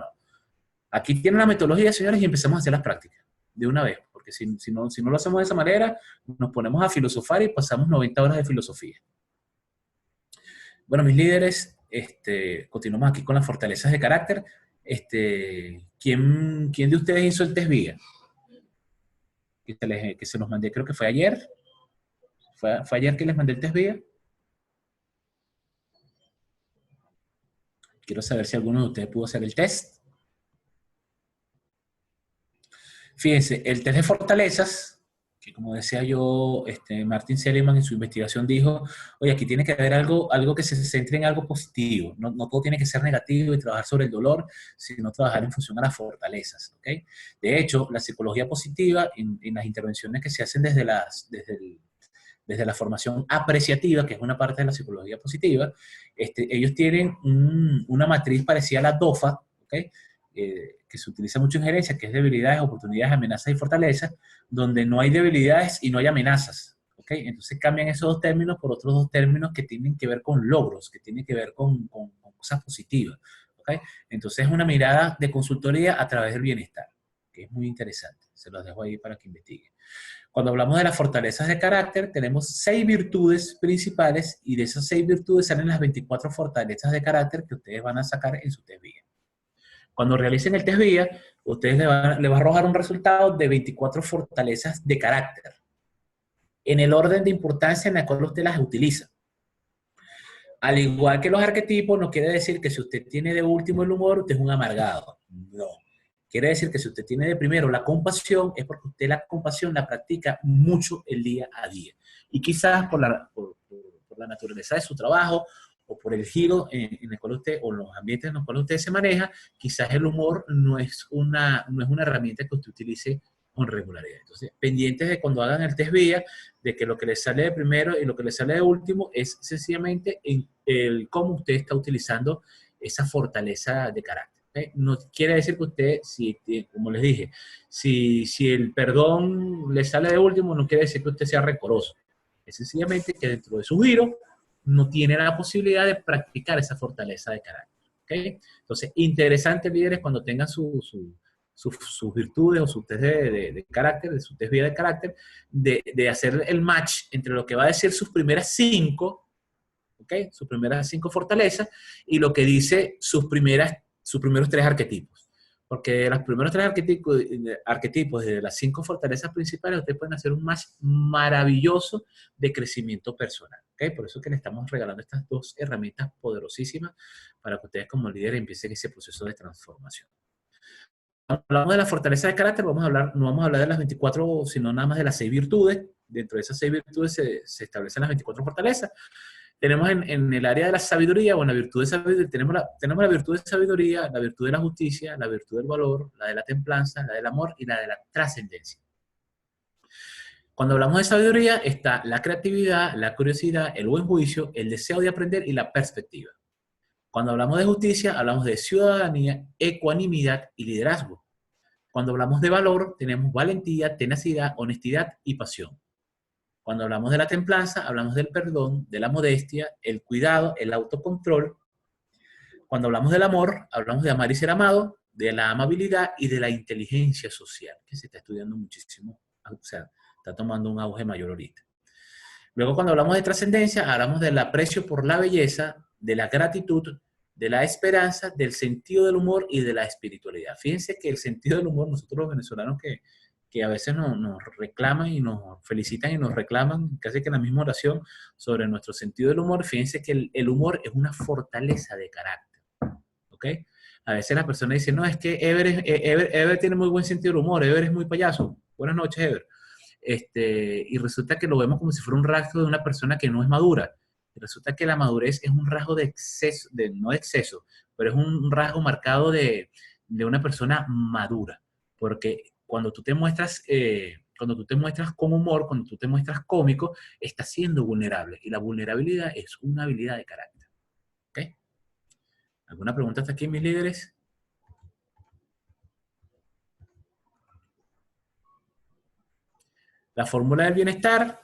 Aquí tienen la metodología, señores, y empezamos a hacer las prácticas de una vez, porque si no lo hacemos de esa manera, nos ponemos a filosofar y pasamos 90 horas de filosofía. Bueno, mis líderes, continuamos aquí con las fortalezas de carácter. ¿Quién de ustedes hizo el test VIA? Que se los mandé, creo que fue ayer. ¿Fue ayer que les mandé el test VIA? Quiero saber si alguno de ustedes pudo hacer el test. Fíjense, el test de fortalezas, que como decía yo, Martin Seligman en su investigación dijo, oye, aquí tiene que haber algo que se centre en algo positivo. No todo tiene que ser negativo y trabajar sobre el dolor, sino trabajar en función a las fortalezas. ¿Okay? De hecho, la psicología positiva, en las intervenciones que se hacen desde la formación apreciativa, que es una parte de la psicología positiva, ellos tienen una matriz parecida a la DOFA, ¿okay? Que se utiliza mucho en gerencia, que es debilidades, oportunidades, amenazas y fortalezas, donde no hay debilidades y no hay amenazas. ¿Okay? Entonces cambian esos dos términos por otros dos términos que tienen que ver con logros, que tienen que ver con cosas positivas. ¿Okay? Entonces es una mirada de consultoría a través del bienestar, que es muy interesante. Se los dejo ahí para que investiguen. Cuando hablamos de las fortalezas de carácter, tenemos 6 virtudes principales y de esas 6 virtudes salen las 24 fortalezas de carácter que ustedes van a sacar en su test VIA. Cuando realicen el test VIA, ustedes le va a arrojar un resultado de 24 fortalezas de carácter, en el orden de importancia en el cual usted las utiliza. Al igual que los arquetipos, no quiere decir que si usted tiene de último el humor, usted es un amargado. No. Quiere decir que si usted tiene de primero la compasión, es porque usted la compasión la practica mucho el día a día. Y quizás por la naturaleza de su trabajo o por el giro en el cual usted, o los ambientes en los cuales usted se maneja, quizás el humor no es una herramienta que usted utilice con regularidad. Entonces, pendientes de cuando hagan el test VIA, de que lo que les sale de primero y lo que les sale de último es sencillamente el cómo usted está utilizando esa fortaleza de carácter. ¿Okay? No quiere decir que usted, como les dije, si el perdón le sale de último, no quiere decir que usted sea rencoroso. Es sencillamente que dentro de su giro no tiene la posibilidad de practicar esa fortaleza de carácter. ¿Okay? Entonces, interesante, líderes, cuando tengan sus virtudes o sus test de carácter, de su test VIA de carácter, de hacer el match entre lo que va a decir sus primeras 5, ¿okay? Sus primeras 5 fortalezas y lo que dice sus primeros 3 arquetipos. Porque de los primeros 3 arquetipos de las 5 fortalezas principales, ustedes pueden hacer un match maravilloso de crecimiento personal. ¿ok? Por eso que le estamos regalando estas dos herramientas poderosísimas para que ustedes como líderes empiecen ese proceso de transformación. Cuando hablamos de la fortaleza de carácter, vamos a hablar, no vamos a hablar de las 24, sino nada más de las 6 virtudes. Dentro de esas 6 virtudes se establecen las 24 fortalezas. Tenemos en el área de la sabiduría, o en la virtud de sabiduría, tenemos la virtud de sabiduría, la virtud de la justicia, la virtud del valor, la de la templanza, la del amor y la de la trascendencia. Cuando hablamos de sabiduría está la creatividad, la curiosidad, el buen juicio, el deseo de aprender y la perspectiva. Cuando hablamos de justicia, hablamos de ciudadanía, ecuanimidad y liderazgo. Cuando hablamos de valor, tenemos valentía, tenacidad, honestidad y pasión. Cuando hablamos de la templanza, hablamos del perdón, de la modestia, el cuidado, el autocontrol. Cuando hablamos del amor, hablamos de amar y ser amado, de la amabilidad y de la inteligencia social, que se está estudiando muchísimo, o sea, está tomando un auge mayor ahorita. Luego, cuando hablamos de trascendencia, hablamos del aprecio por la belleza, de la gratitud, de la esperanza, del sentido del humor y de la espiritualidad. Fíjense que el sentido del humor, nosotros los venezolanos que a veces nos reclaman y nos felicitan y nos reclaman, casi que en la misma oración, sobre nuestro sentido del humor, fíjense que el humor es una fortaleza de carácter, ¿ok? A veces las personas dicen, no, es que Ever tiene muy buen sentido del humor, Ever es muy payaso. Buenas noches, Ever. Y resulta que lo vemos como si fuera un rasgo de una persona que no es madura. Y resulta que la madurez es un rasgo de exceso, no de exceso, pero es un rasgo marcado de una persona madura. Porque cuando tú te muestras con humor, cuando tú te muestras cómico, estás siendo vulnerable. Y la vulnerabilidad es una habilidad de carácter. ¿Ok? ¿Alguna pregunta hasta aquí, mis líderes? La fórmula del bienestar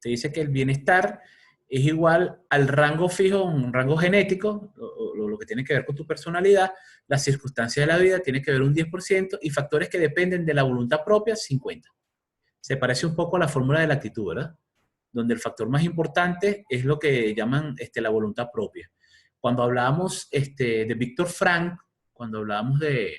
te dice que el bienestar es igual al rango fijo, un rango genético, lo que tiene que ver con tu personalidad, las circunstancias de la vida tiene que ver un 10% y factores que dependen de la voluntad propia, 50%. Se parece un poco a la fórmula de la actitud, ¿verdad? Donde el factor más importante es lo que llaman la voluntad propia. Cuando hablábamos de Víctor Frank, cuando hablábamos de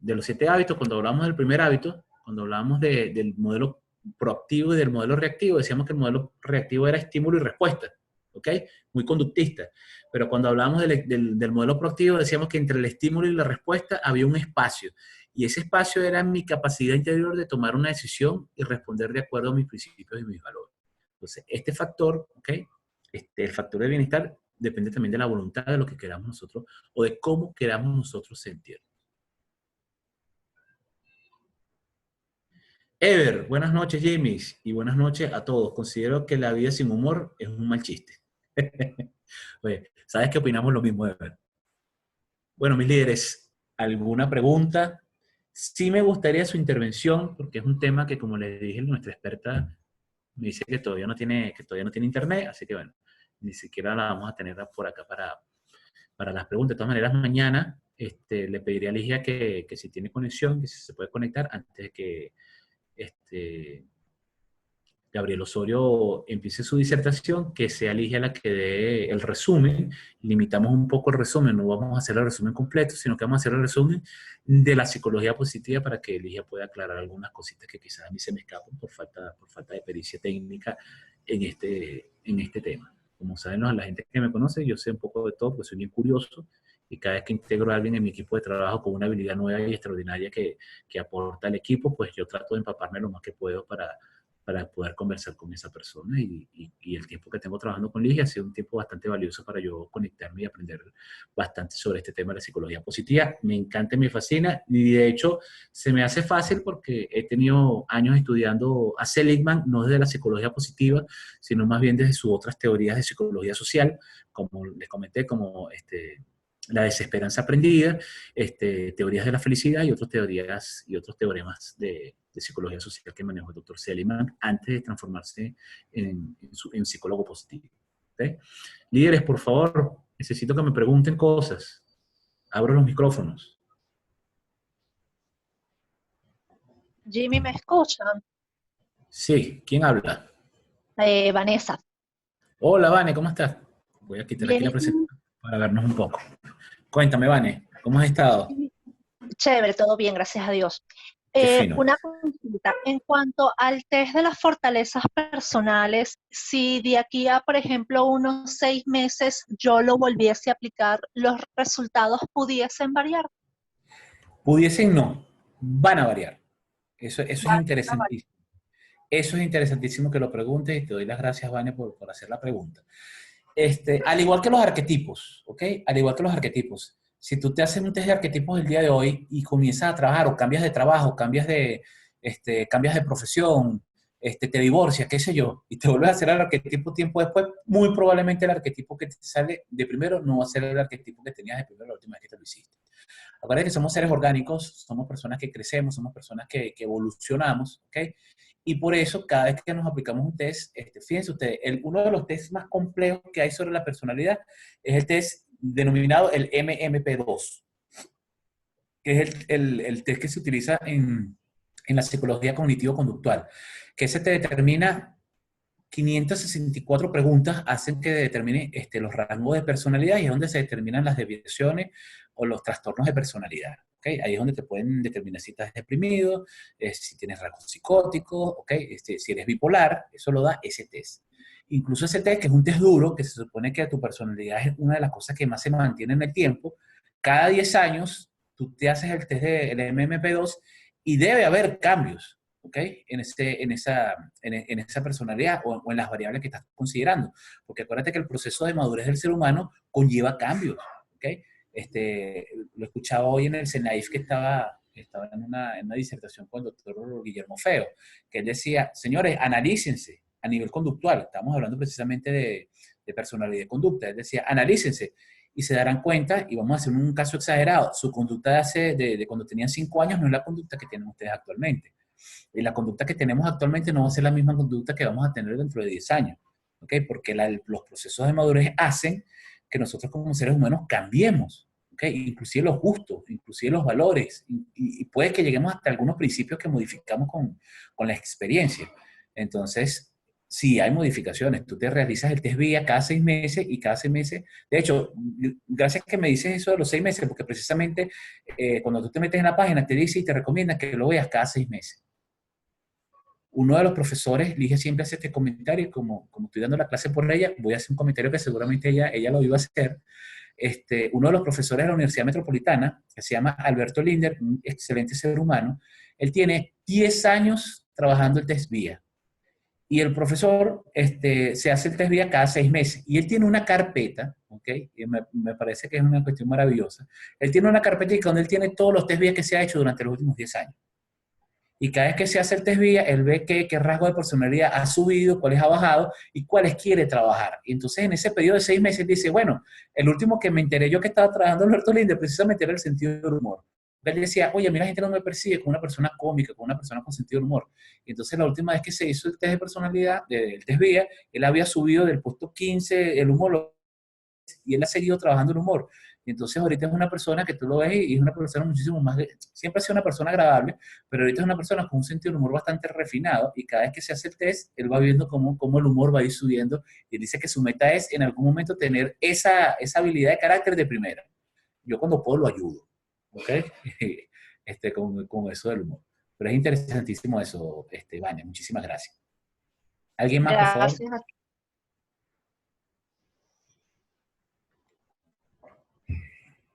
los 7 hábitos, cuando hablábamos del primer hábito, cuando hablábamos del modelo proactivo y del modelo reactivo, decíamos que el modelo reactivo era estímulo y respuesta, ¿ok? Muy conductista. Pero cuando hablábamos del modelo proactivo, decíamos que entre el estímulo y la respuesta había un espacio. Y ese espacio era mi capacidad interior de tomar una decisión y responder de acuerdo a mis principios y mis valores. Entonces, este factor, ¿ok? El factor de bienestar depende también de la voluntad de lo que queramos nosotros o de cómo queramos nosotros sentir. Ever, buenas noches, Jimmy, y buenas noches a todos. Considero que la vida sin humor es un mal chiste. Oye, ¿sabes que opinamos lo mismo, Ever? Bueno, mis líderes, ¿alguna pregunta? Sí me gustaría su intervención, porque es un tema que, como le dije, nuestra experta me dice que todavía no tiene internet, así que bueno, ni siquiera la vamos a tener por acá para las preguntas. De todas maneras, mañana le pediría a Ligia que si tiene conexión, que si se puede conectar antes de que Gabriel Osorio empiece su disertación, que sea Ligia la que dé el resumen. Limitamos un poco el resumen, no vamos a hacer el resumen completo, sino que vamos a hacer el resumen de la psicología positiva para que Ligia pueda aclarar algunas cositas que quizás a mí se me escapan por falta de pericia técnica en este tema. Como saben la gente que me conoce, yo sé un poco de todo porque soy bien curioso y cada vez que integro a alguien en mi equipo de trabajo con una habilidad nueva y extraordinaria que aporta al equipo, pues yo trato de empaparme lo más que puedo para poder conversar con esa persona y el tiempo que tengo trabajando con Ligia ha sido un tiempo bastante valioso para yo conectarme y aprender bastante sobre este tema de la psicología positiva. Me encanta y me fascina y de hecho se me hace fácil porque he tenido años estudiando a Seligman, no desde la psicología positiva, sino más bien desde sus otras teorías de psicología social, como les comenté, como la desesperanza aprendida, teorías de la felicidad y otras teorías y otros teoremas de psicología social que manejó el doctor Seligman antes de transformarse en psicólogo positivo. ¿Okay? Líderes, por favor, necesito que me pregunten cosas. Abro los micrófonos. Jimmy, ¿me escuchan? Sí, ¿quién habla? Vanessa. Hola, Vane, ¿cómo estás? Voy a quitar Bien, aquí la ¿y tú? presentación para vernos un poco. Cuéntame, Vane, ¿cómo has estado? Chévere, todo bien, gracias a Dios. Qué fino. Una consulta. En cuanto al test de las fortalezas personales, si de aquí a, por ejemplo, unos 6 meses yo lo volviese a aplicar, ¿los resultados pudiesen variar? Pudiesen no, van a variar. Eso es Van a variar. interesantísimo. Eso es interesantísimo que lo preguntes y te doy las gracias, Vane, por hacer la pregunta. Al igual que los arquetipos, ¿ok? Al igual que los arquetipos. Si tú te haces un test de arquetipos el día de hoy y comienzas a trabajar o cambias de trabajo, cambias de profesión, te divorcias, qué sé yo, y te vuelves a hacer el arquetipo tiempo después, muy probablemente el arquetipo que te sale de primero no va a ser el arquetipo que tenías de primero la última vez que te lo hiciste. Acuérdate que somos seres orgánicos, somos personas que crecemos, somos personas que evolucionamos, ¿ok? Y por eso, cada vez que nos aplicamos un test, fíjense ustedes, uno de los tests más complejos que hay sobre la personalidad es el test denominado el MMP2, que es el test que se utiliza en la psicología cognitivo-conductual, que ese te determina 564 preguntas, hacen que determine los rangos de personalidad y es donde se determinan las desviaciones o los trastornos de personalidad. ¿Okay? Ahí es donde te pueden determinar si estás deprimido, si tienes rasgos psicóticos, ¿okay? Si eres bipolar, eso lo da ese test. Incluso ese test, que es un test duro, que se supone que tu personalidad es una de las cosas que más se mantiene en el tiempo, cada 10 años tú te haces el test del MMP2 y debe haber cambios. ¿Ok? En esa personalidad o en las variables que estás considerando. Porque acuérdate que el proceso de madurez del ser humano conlleva cambios. ¿Ok? Lo escuchaba hoy en el CENAIF que estaba en una disertación con el doctor Guillermo Feo, que él decía, señores, analícense a nivel conductual. Estamos hablando precisamente de personalidad y conducta. Él decía, analícense y se darán cuenta, y vamos a hacer un caso exagerado, su conducta de cuando tenían 5 años no es la conducta que tienen ustedes actualmente. Y la conducta que tenemos actualmente no va a ser la misma conducta que vamos a tener dentro de 10 años, ¿ok? Porque los procesos de madurez hacen que nosotros como seres humanos cambiemos, ¿ok? Inclusive los gustos, inclusive los valores, y puede que lleguemos hasta algunos principios que modificamos con la experiencia. Entonces, sí, hay modificaciones. Tú te realizas el test vía cada 6 meses y cada 6 meses. De hecho, gracias que me dices eso de los 6 meses, porque precisamente cuando tú te metes en la página te dice y te recomienda que lo veas cada 6 meses. Uno de los profesores, Ligia siempre hace este comentario, y como estoy dando la clase por ella, voy a hacer un comentario que seguramente ella lo iba a hacer. Uno de los profesores de la Universidad Metropolitana, que se llama Alberto Linder, un excelente ser humano, él tiene 10 años trabajando el test vía. Y el profesor se hace el test vía cada 6 meses. Y él tiene una carpeta, ¿ok? Y me parece que es una cuestión maravillosa. Él tiene una carpeta donde él tiene todos los test vía que se ha hecho durante los últimos 10 años. Y cada vez que se hace el test vía, él ve qué rasgo de personalidad ha subido, cuáles ha bajado y cuáles quiere trabajar. Y entonces en ese periodo de 6 meses dice, bueno, el último que me enteré yo que estaba trabajando Alberto Linde precisamente era el sentido del humor. Él decía, oye, a mí la gente no me percibe como una persona cómica, como una persona con sentido del humor. Y entonces la última vez que se hizo el test de personalidad, el test vía, él había subido del puesto 15 el humor y él ha seguido trabajando el humor. Y entonces ahorita es una persona que tú lo ves y es una persona muchísimo más, siempre ha sido una persona agradable, pero ahorita es una persona con un sentido del humor bastante refinado y cada vez que se hace el test, él va viendo cómo el humor va a ir subiendo y él dice que su meta es en algún momento tener esa habilidad de carácter de primera. Yo cuando puedo lo ayudo, ¿ok? Con eso del humor. Pero es interesantísimo eso, Vania. Muchísimas gracias. ¿Alguien más, por favor? Gracias.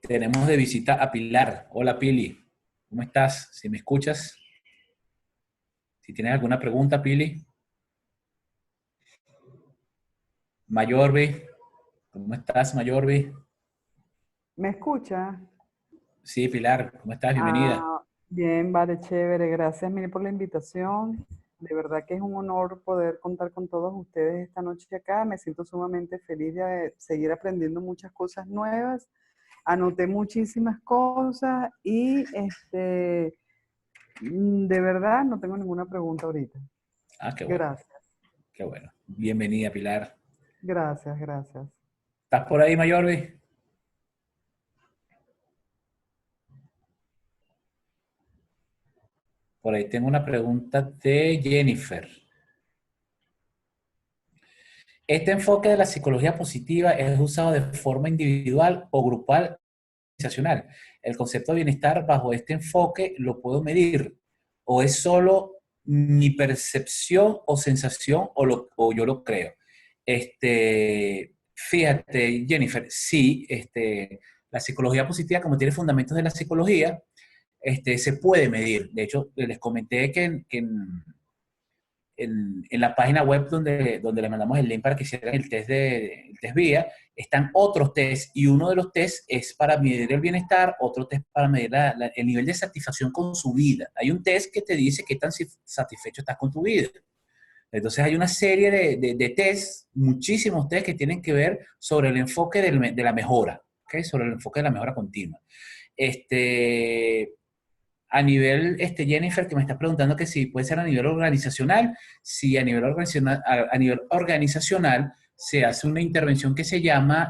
Tenemos de visita a Pilar. Hola, Pili. ¿Cómo estás? Si me escuchas. Si tienes alguna pregunta, Pili. Mayorbi. ¿Cómo estás, Mayorbi? ¿Me escucha? Sí, Pilar. ¿Cómo estás? Bienvenida. Bien, vale, chévere. Gracias, mire, por la invitación. De verdad que es un honor poder contar con todos ustedes esta noche acá. Me siento sumamente feliz de seguir aprendiendo muchas cosas nuevas. Anoté muchísimas cosas y de verdad no tengo ninguna pregunta ahorita. Qué bueno. Gracias. Qué bueno. Bienvenida, Pilar. Gracias, gracias. ¿Estás por ahí, Mayorbi? Por ahí tengo una pregunta de Jennifer. ¿Este enfoque de la psicología positiva es usado de forma individual o grupal organizacional? El concepto de bienestar bajo este enfoque lo puedo medir. o es solo mi percepción o sensación o yo lo creo. Fíjate, Jennifer, sí, la psicología positiva, como tiene fundamentos de la psicología, se puede medir. De hecho, les comenté en la página web donde le mandamos el link para que hicieran el test VIA, están otros tests y uno de los tests es para medir el bienestar, otro test para medir el nivel de satisfacción con su vida. Hay un test que te dice qué tan satisfecho estás con tu vida. Entonces hay una serie de tests, muchísimos tests que tienen que ver sobre el enfoque de la mejora, ¿okay? Sobre el enfoque de la mejora continua. A nivel, Jennifer, que me está preguntando que si puede ser a nivel organizacional, si a nivel organizacional, a nivel organizacional se hace una intervención que se llama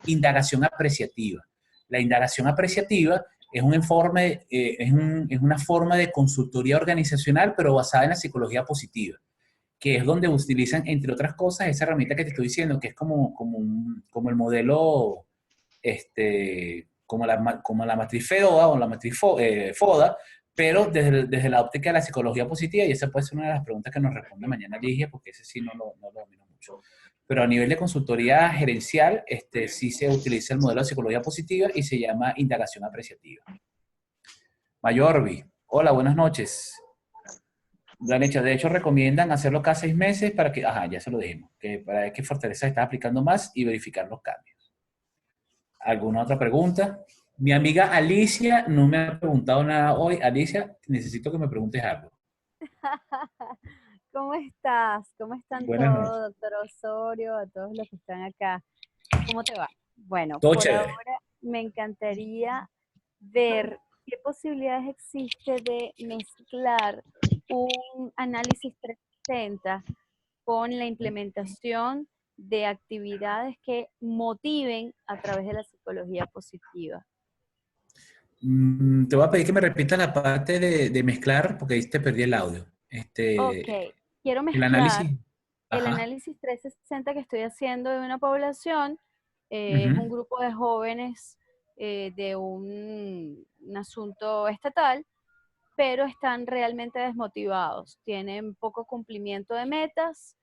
indagación apreciativa. La indagación apreciativa es un informe, es una forma de consultoría organizacional, pero basada en la psicología positiva, que es donde utilizan, entre otras cosas, esa herramienta que te estoy diciendo, que es como el modelo, como la matriz FEODA o la matriz FODA, pero desde la óptica de la psicología positiva, y esa puede ser una de las preguntas que nos responde mañana Ligia, porque ese sí no lo domino mucho. Pero a nivel de consultoría gerencial, sí se utiliza el modelo de psicología positiva y se llama indagación apreciativa. Mayorvi, hola, buenas noches. De hecho, recomiendan hacerlo cada 6 meses para que, ya se lo dijimos, que para ver qué fortaleza está aplicando más y verificar los cambios. ¿Alguna otra pregunta? Mi amiga Alicia no me ha preguntado nada hoy. Alicia, necesito que me preguntes algo. ¿Cómo estás? ¿Cómo están todos, doctor Osorio, a todos los que están acá? ¿Cómo te va? Bueno, Todo por chévere. ahora me encantaría ver qué posibilidades existe de mezclar un análisis 360 con la implementación de actividades que motiven a través de la psicología positiva. Te voy a pedir que me repitas la parte de mezclar, porque ahí te perdí el audio. Ok, quiero El mezclar análisis. el Ajá. análisis 360 que estoy haciendo de una población. Es un Ujú. grupo de jóvenes de un asunto estatal, pero están realmente desmotivados, tienen poco cumplimiento de metas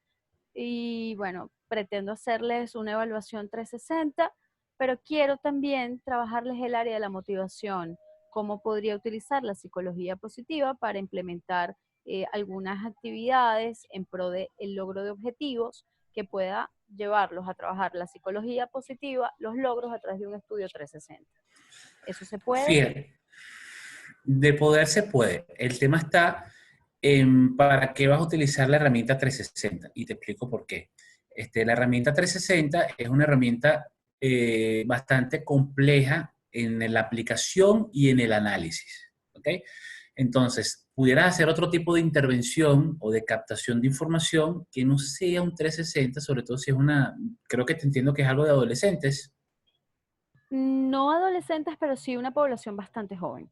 y bueno, pretendo hacerles una evaluación 360, pero quiero también trabajarles el área de la motivación, cómo podría utilizar la psicología positiva para implementar algunas actividades en pro del logro de objetivos que pueda llevarlos a trabajar la psicología positiva, los logros a través de un estudio 360. ¿Eso se puede? Fíjate, de poder se puede. El tema está en para qué vas a utilizar la herramienta 360 y te explico por qué. La herramienta 360 es una herramienta bastante compleja en la aplicación y en el análisis. ¿Ok? Entonces, pudieras hacer otro tipo de intervención o de captación de información que no sea un 360, sobre todo si es creo que te entiendo que es algo de adolescentes. No adolescentes, pero sí una población bastante joven.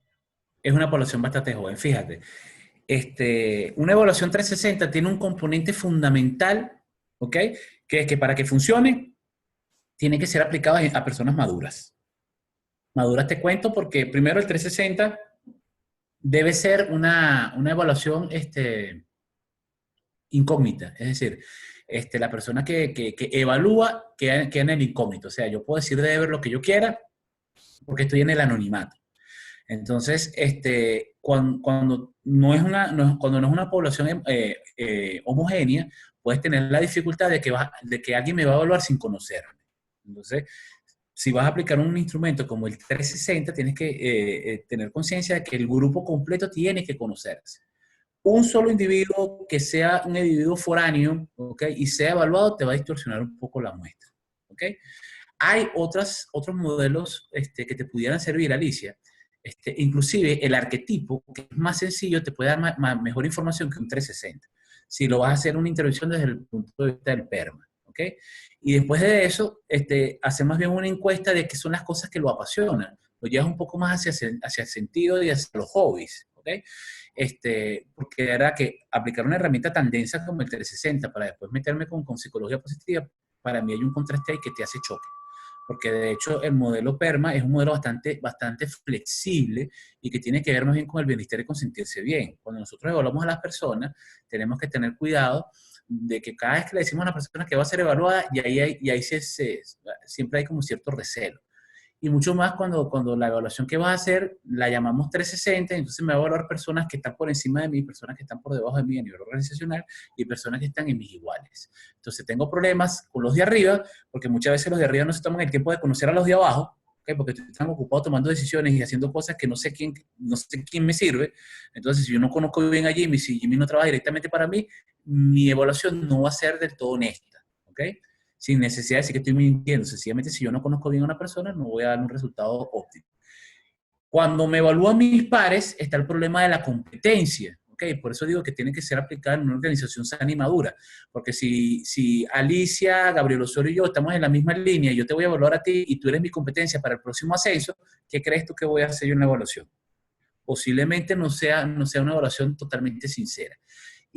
Es una población bastante joven, fíjate. Una evaluación 360 tiene un componente fundamental, ¿ok? Que es que para que funcione, tiene que ser aplicado a personas maduras. Maduras te cuento porque primero el 360 debe ser una evaluación incógnita. Es decir, la persona que evalúa queda en el incógnito. O sea, yo puedo decir de Ever lo que yo quiera porque estoy en el anonimato. Entonces, cuando no es una población homogénea, puedes tener la dificultad de que alguien me va a evaluar sin conocerme. Entonces, si vas a aplicar un instrumento como el 360, tienes que tener conciencia de que el grupo completo tiene que conocerse. Un solo individuo que sea un individuo foráneo, ¿ok? Y sea evaluado, te va a distorsionar un poco la muestra, ¿ok? Hay otros modelos que te pudieran servir, Alicia. Inclusive el arquetipo, que es más sencillo, te puede dar mejor información que un 360. Si lo vas a hacer una intervención desde el punto de vista del PERMA. ¿Ok? Y después de eso, hacer más bien una encuesta de qué son las cosas que lo apasionan. Lo llevas un poco más hacia el sentido y hacia los hobbies. ¿Ok? Porque de verdad que aplicar una herramienta tan densa como el 360 para después meterme con psicología positiva, para mí hay un contraste ahí que te hace choque. porque de hecho el modelo PERMA es un modelo bastante flexible y que tiene que ver más bien con el bienestar y con sentirse bien. Cuando nosotros evaluamos a las personas, tenemos que tener cuidado de que cada vez que le decimos a una persona que va a ser evaluada, siempre hay como cierto recelo. Y mucho más cuando la evaluación que vas a hacer la llamamos 360, entonces me va a evaluar personas que están por encima de mí, personas que están por debajo de mí a nivel organizacional y personas que están en mis iguales. Entonces tengo problemas con los de arriba, porque muchas veces los de arriba no se toman el tiempo de conocer a los de abajo, ¿okay? Porque están ocupados tomando decisiones y haciendo cosas que no sé quién me sirve. Entonces, si yo no conozco bien a Jimmy, si Jimmy no trabaja directamente para mí, mi evaluación no va a ser del todo honesta, ¿ok? Sin necesidad de decir que estoy mintiendo. Sencillamente, si yo no conozco bien a una persona, no voy a dar un resultado óptimo. Cuando me evalúan mis pares, está el problema de la competencia. ¿Okay? Por eso digo que tiene que ser aplicada en una organización sana y madura. Porque si Alicia, Gabriel Osorio y yo estamos en la misma línea y yo te voy a evaluar a ti y tú eres mi competencia para el próximo ascenso, ¿qué crees tú que voy a hacer yo en la evaluación? Posiblemente no sea una evaluación totalmente sincera.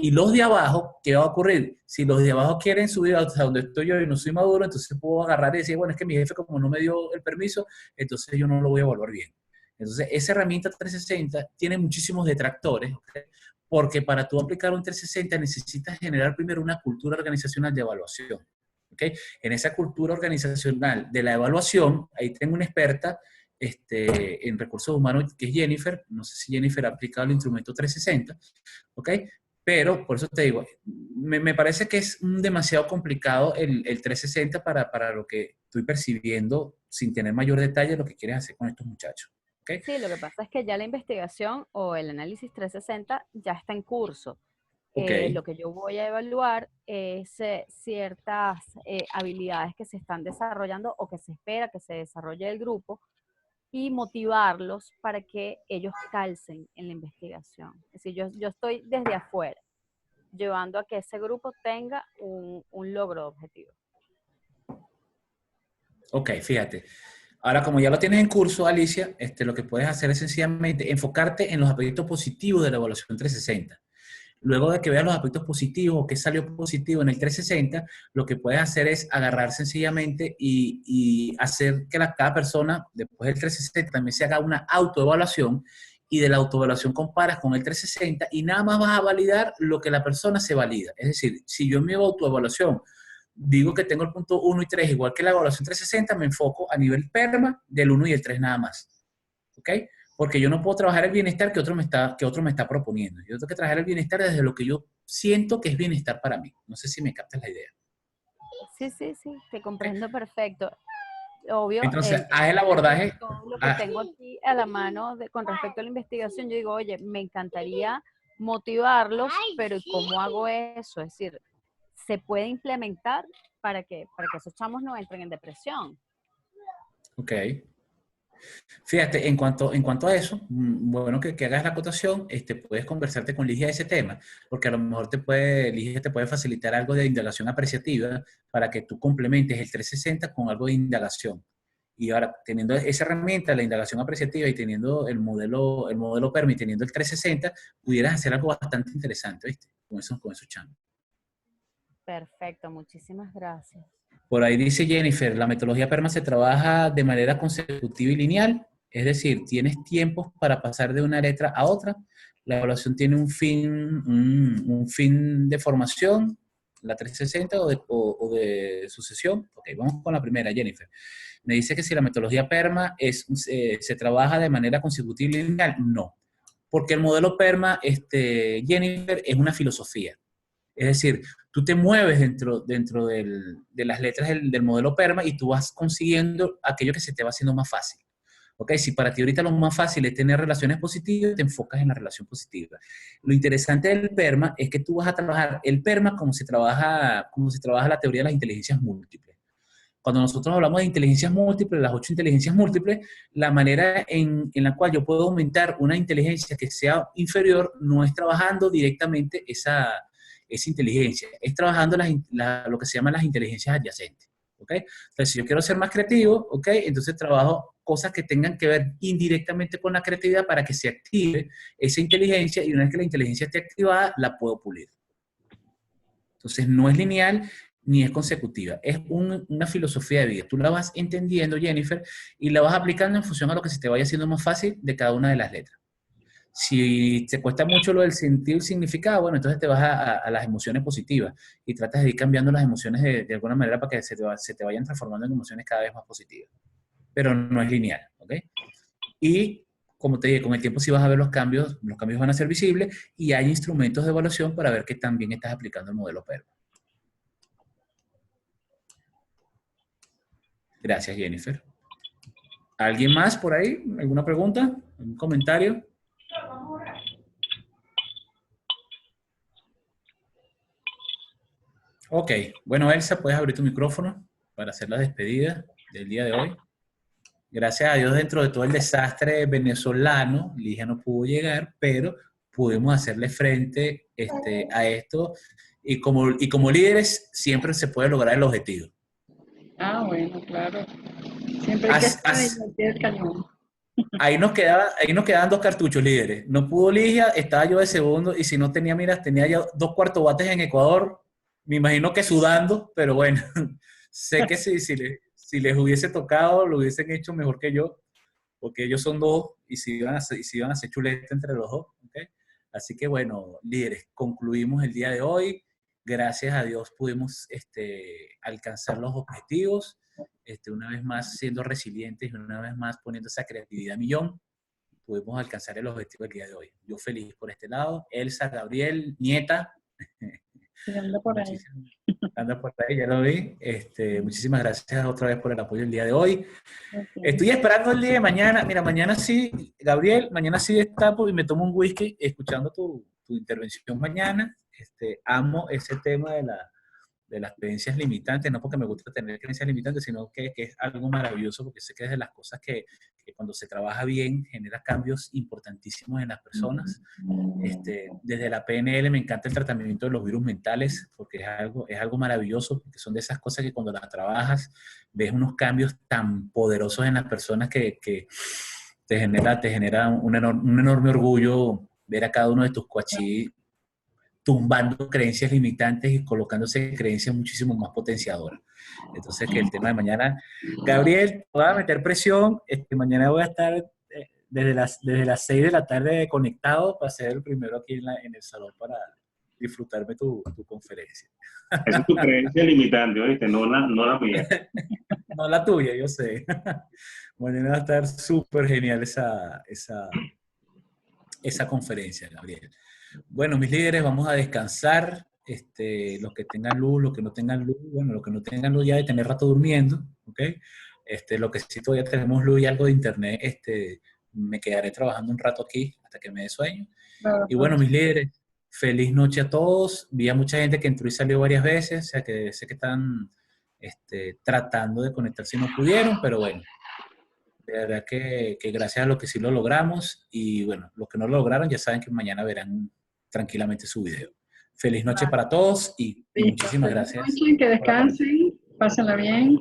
Y los de abajo, ¿qué va a ocurrir? Si los de abajo quieren subir hasta donde estoy yo y no soy maduro, entonces puedo agarrar y decir, bueno, es que mi jefe como no me dio el permiso, entonces yo no lo voy a evaluar bien. Entonces, esa herramienta 360 tiene muchísimos detractores, ¿okay? Porque para tú aplicar un 360 necesitas generar primero una cultura organizacional de evaluación. ¿Okay? En esa cultura organizacional de la evaluación, ahí tengo una experta en recursos humanos que es Jennifer. No sé si Jennifer ha aplicado el instrumento 360, ¿ok? Pero, por eso te digo, me parece que es demasiado complicado el 360 para lo que estoy percibiendo, sin tener mayor detalle, lo que quieres hacer con estos muchachos. ¿Okay? Sí, lo que pasa es que ya la investigación o el análisis 360 ya está en curso. Okay. Lo que yo voy a evaluar es ciertas habilidades que se están desarrollando o que se espera que se desarrolle el grupo y motivarlos para que ellos calcen en la investigación. Es decir, yo estoy desde afuera, llevando a que ese grupo tenga un logro objetivo. Ok, fíjate. Ahora, como ya lo tienes en curso, Alicia, lo que puedes hacer es sencillamente enfocarte en los aspectos positivos de la evaluación 360. Luego de que veas los aspectos positivos o qué salió positivo en el 360, lo que puedes hacer es agarrar sencillamente y hacer que cada persona, después del 360, también se haga una autoevaluación, y de la autoevaluación comparas con el 360 y nada más vas a validar lo que la persona se valida. Es decir, si yo en mi autoevaluación digo que tengo el punto 1 y 3 igual que la evaluación 360, me enfoco a nivel PERMA del 1 y el 3 nada más. ¿Ok? Porque yo no puedo trabajar el bienestar que otro me está proponiendo. Yo tengo que trabajar el bienestar desde lo que yo siento que es bienestar para mí. No sé si me captas la idea. Sí, te comprendo perfecto. Obvio, entonces, haz el abordaje. todo lo que tengo aquí a la mano con respecto a la investigación, yo digo, oye, me encantaría motivarlos, pero ¿cómo hago eso? Es decir, ¿se puede implementar para que esos chamos no entren en depresión? Ok. Fíjate, en cuanto a eso, bueno, que hagas la acotación, puedes conversarte con Ligia de ese tema, porque a lo mejor Ligia te puede facilitar algo de indagación apreciativa para que tú complementes el 360 con algo de indagación. Y ahora, teniendo esa herramienta, la indagación apreciativa, y teniendo el modelo PERMA, y teniendo el 360, pudieras hacer algo bastante interesante, ¿viste? Con esos chamos. Perfecto, muchísimas gracias. Por ahí dice Jennifer, la metodología PERMA se trabaja de manera consecutiva y lineal, es decir, tienes tiempos para pasar de una letra a otra. La evaluación tiene un fin de formación, la 360 o de sucesión. Ok, vamos con la primera, Jennifer. Me dice que si la metodología PERMA se trabaja de manera consecutiva y lineal. No, porque el modelo PERMA, Jennifer, es una filosofía. Es decir, tú te mueves dentro de las letras del modelo PERMA y tú vas consiguiendo aquello que se te va haciendo más fácil. ¿Ok? Si para ti ahorita lo más fácil es tener relaciones positivas, te enfocas en la relación positiva. Lo interesante del PERMA es que tú vas a trabajar el PERMA como se trabaja la teoría de las inteligencias múltiples. Cuando nosotros hablamos de inteligencias múltiples, las 8 inteligencias múltiples, la manera en la cual yo puedo aumentar una inteligencia que sea inferior no es trabajando directamente esa inteligencia, es trabajando lo que se llaman las inteligencias adyacentes. ¿Ok? Entonces, si yo quiero ser más creativo, ¿ok? Entonces trabajo cosas que tengan que ver indirectamente con la creatividad para que se active esa inteligencia, y una vez que la inteligencia esté activada, la puedo pulir. Entonces, no es lineal ni es consecutiva. Es una filosofía de vida. Tú la vas entendiendo, Jennifer, y la vas aplicando en función a lo que se te vaya haciendo más fácil de cada una de las letras. Si te cuesta mucho lo del sentido y significado, bueno, entonces te vas a las emociones positivas y tratas de ir cambiando las emociones de alguna manera para que se te vayan transformando en emociones cada vez más positivas. Pero no es lineal, ¿ok? Y como te dije, con el tiempo sí vas a ver los cambios van a ser visibles y hay instrumentos de evaluación para ver que también estás aplicando el modelo PERMA. Gracias, Jennifer. ¿Alguien más por ahí? ¿Alguna pregunta? ¿Algún comentario? Ok. Bueno, Elsa, puedes abrir tu micrófono para hacer la despedida del día de hoy. Gracias a Dios, dentro de todo el desastre venezolano, Ligia no pudo llegar, pero pudimos hacerle frente a esto. Y como líderes, siempre se puede lograr el objetivo. Ah, bueno, claro. Siempre hay que estar ahí al pie del cañón. Ahí nos quedaban 2 cartuchos, líderes. No pudo Ligia, estaba yo de segundo, y si no tenía miras, tenía ya 2 cuartos bates en Ecuador. Me imagino que sudando, pero bueno, sé que si les hubiese tocado, lo hubiesen hecho mejor que yo, porque ellos son 2 y si iban a hacer chuleta entre los 2. ¿Okay? Así que bueno, líderes, concluimos el día de hoy. Gracias a Dios pudimos alcanzar los objetivos. Una vez más siendo resilientes y una vez más poniendo esa creatividad a millón, pudimos alcanzar el objetivo del día de hoy. Yo feliz por este lado. Elsa, Gabriel, nieta. Sí, anda por ahí. Anda por ahí, ya lo vi. Muchísimas gracias otra vez por el apoyo el día de hoy. Okay. Estoy esperando el día de mañana. Mira, mañana sí, Gabriel, mañana sí destapo y me tomo un whisky escuchando tu intervención mañana. Amo ese tema de las creencias limitantes, no porque me gusta tener creencias limitantes, sino que es algo maravilloso, porque sé que es de las cosas que cuando se trabaja bien genera cambios importantísimos en las personas. Desde la PNL me encanta el tratamiento de los virus mentales, porque es algo maravilloso, porque son de esas cosas que cuando las trabajas ves unos cambios tan poderosos en las personas que te genera un enorme orgullo ver a cada uno de tus coaches tumbando creencias limitantes y colocándose creencias muchísimo más potenciadoras. Entonces, que el tema de mañana, Gabriel, voy a meter presión, mañana voy a estar desde las 6 de la tarde conectado para ser el primero aquí en el salón para disfrutarme tu conferencia. Esa es tu creencia limitante, ¿oíste? No la mía. No la tuya, yo sé. Mañana va a estar súper genial esa conferencia, Gabriel. Bueno, mis líderes, vamos a descansar. Los que tengan luz, los que no tengan luz, bueno, los que no tengan luz ya de tener rato durmiendo, ¿ok? Lo que sí todavía tenemos luz y algo de internet, me quedaré trabajando un rato aquí hasta que me dé sueño. Y bueno, mis líderes, feliz noche a todos. Vi a mucha gente que entró y salió varias veces, o sea que sé que están tratando de conectarse y no pudieron, pero bueno, de verdad que gracias a lo que sí lo logramos y bueno, los que no lo lograron ya saben que mañana verán tranquilamente su video. Feliz noche para todos y muchísimas gracias. Noche, que descansen, pásenla bien.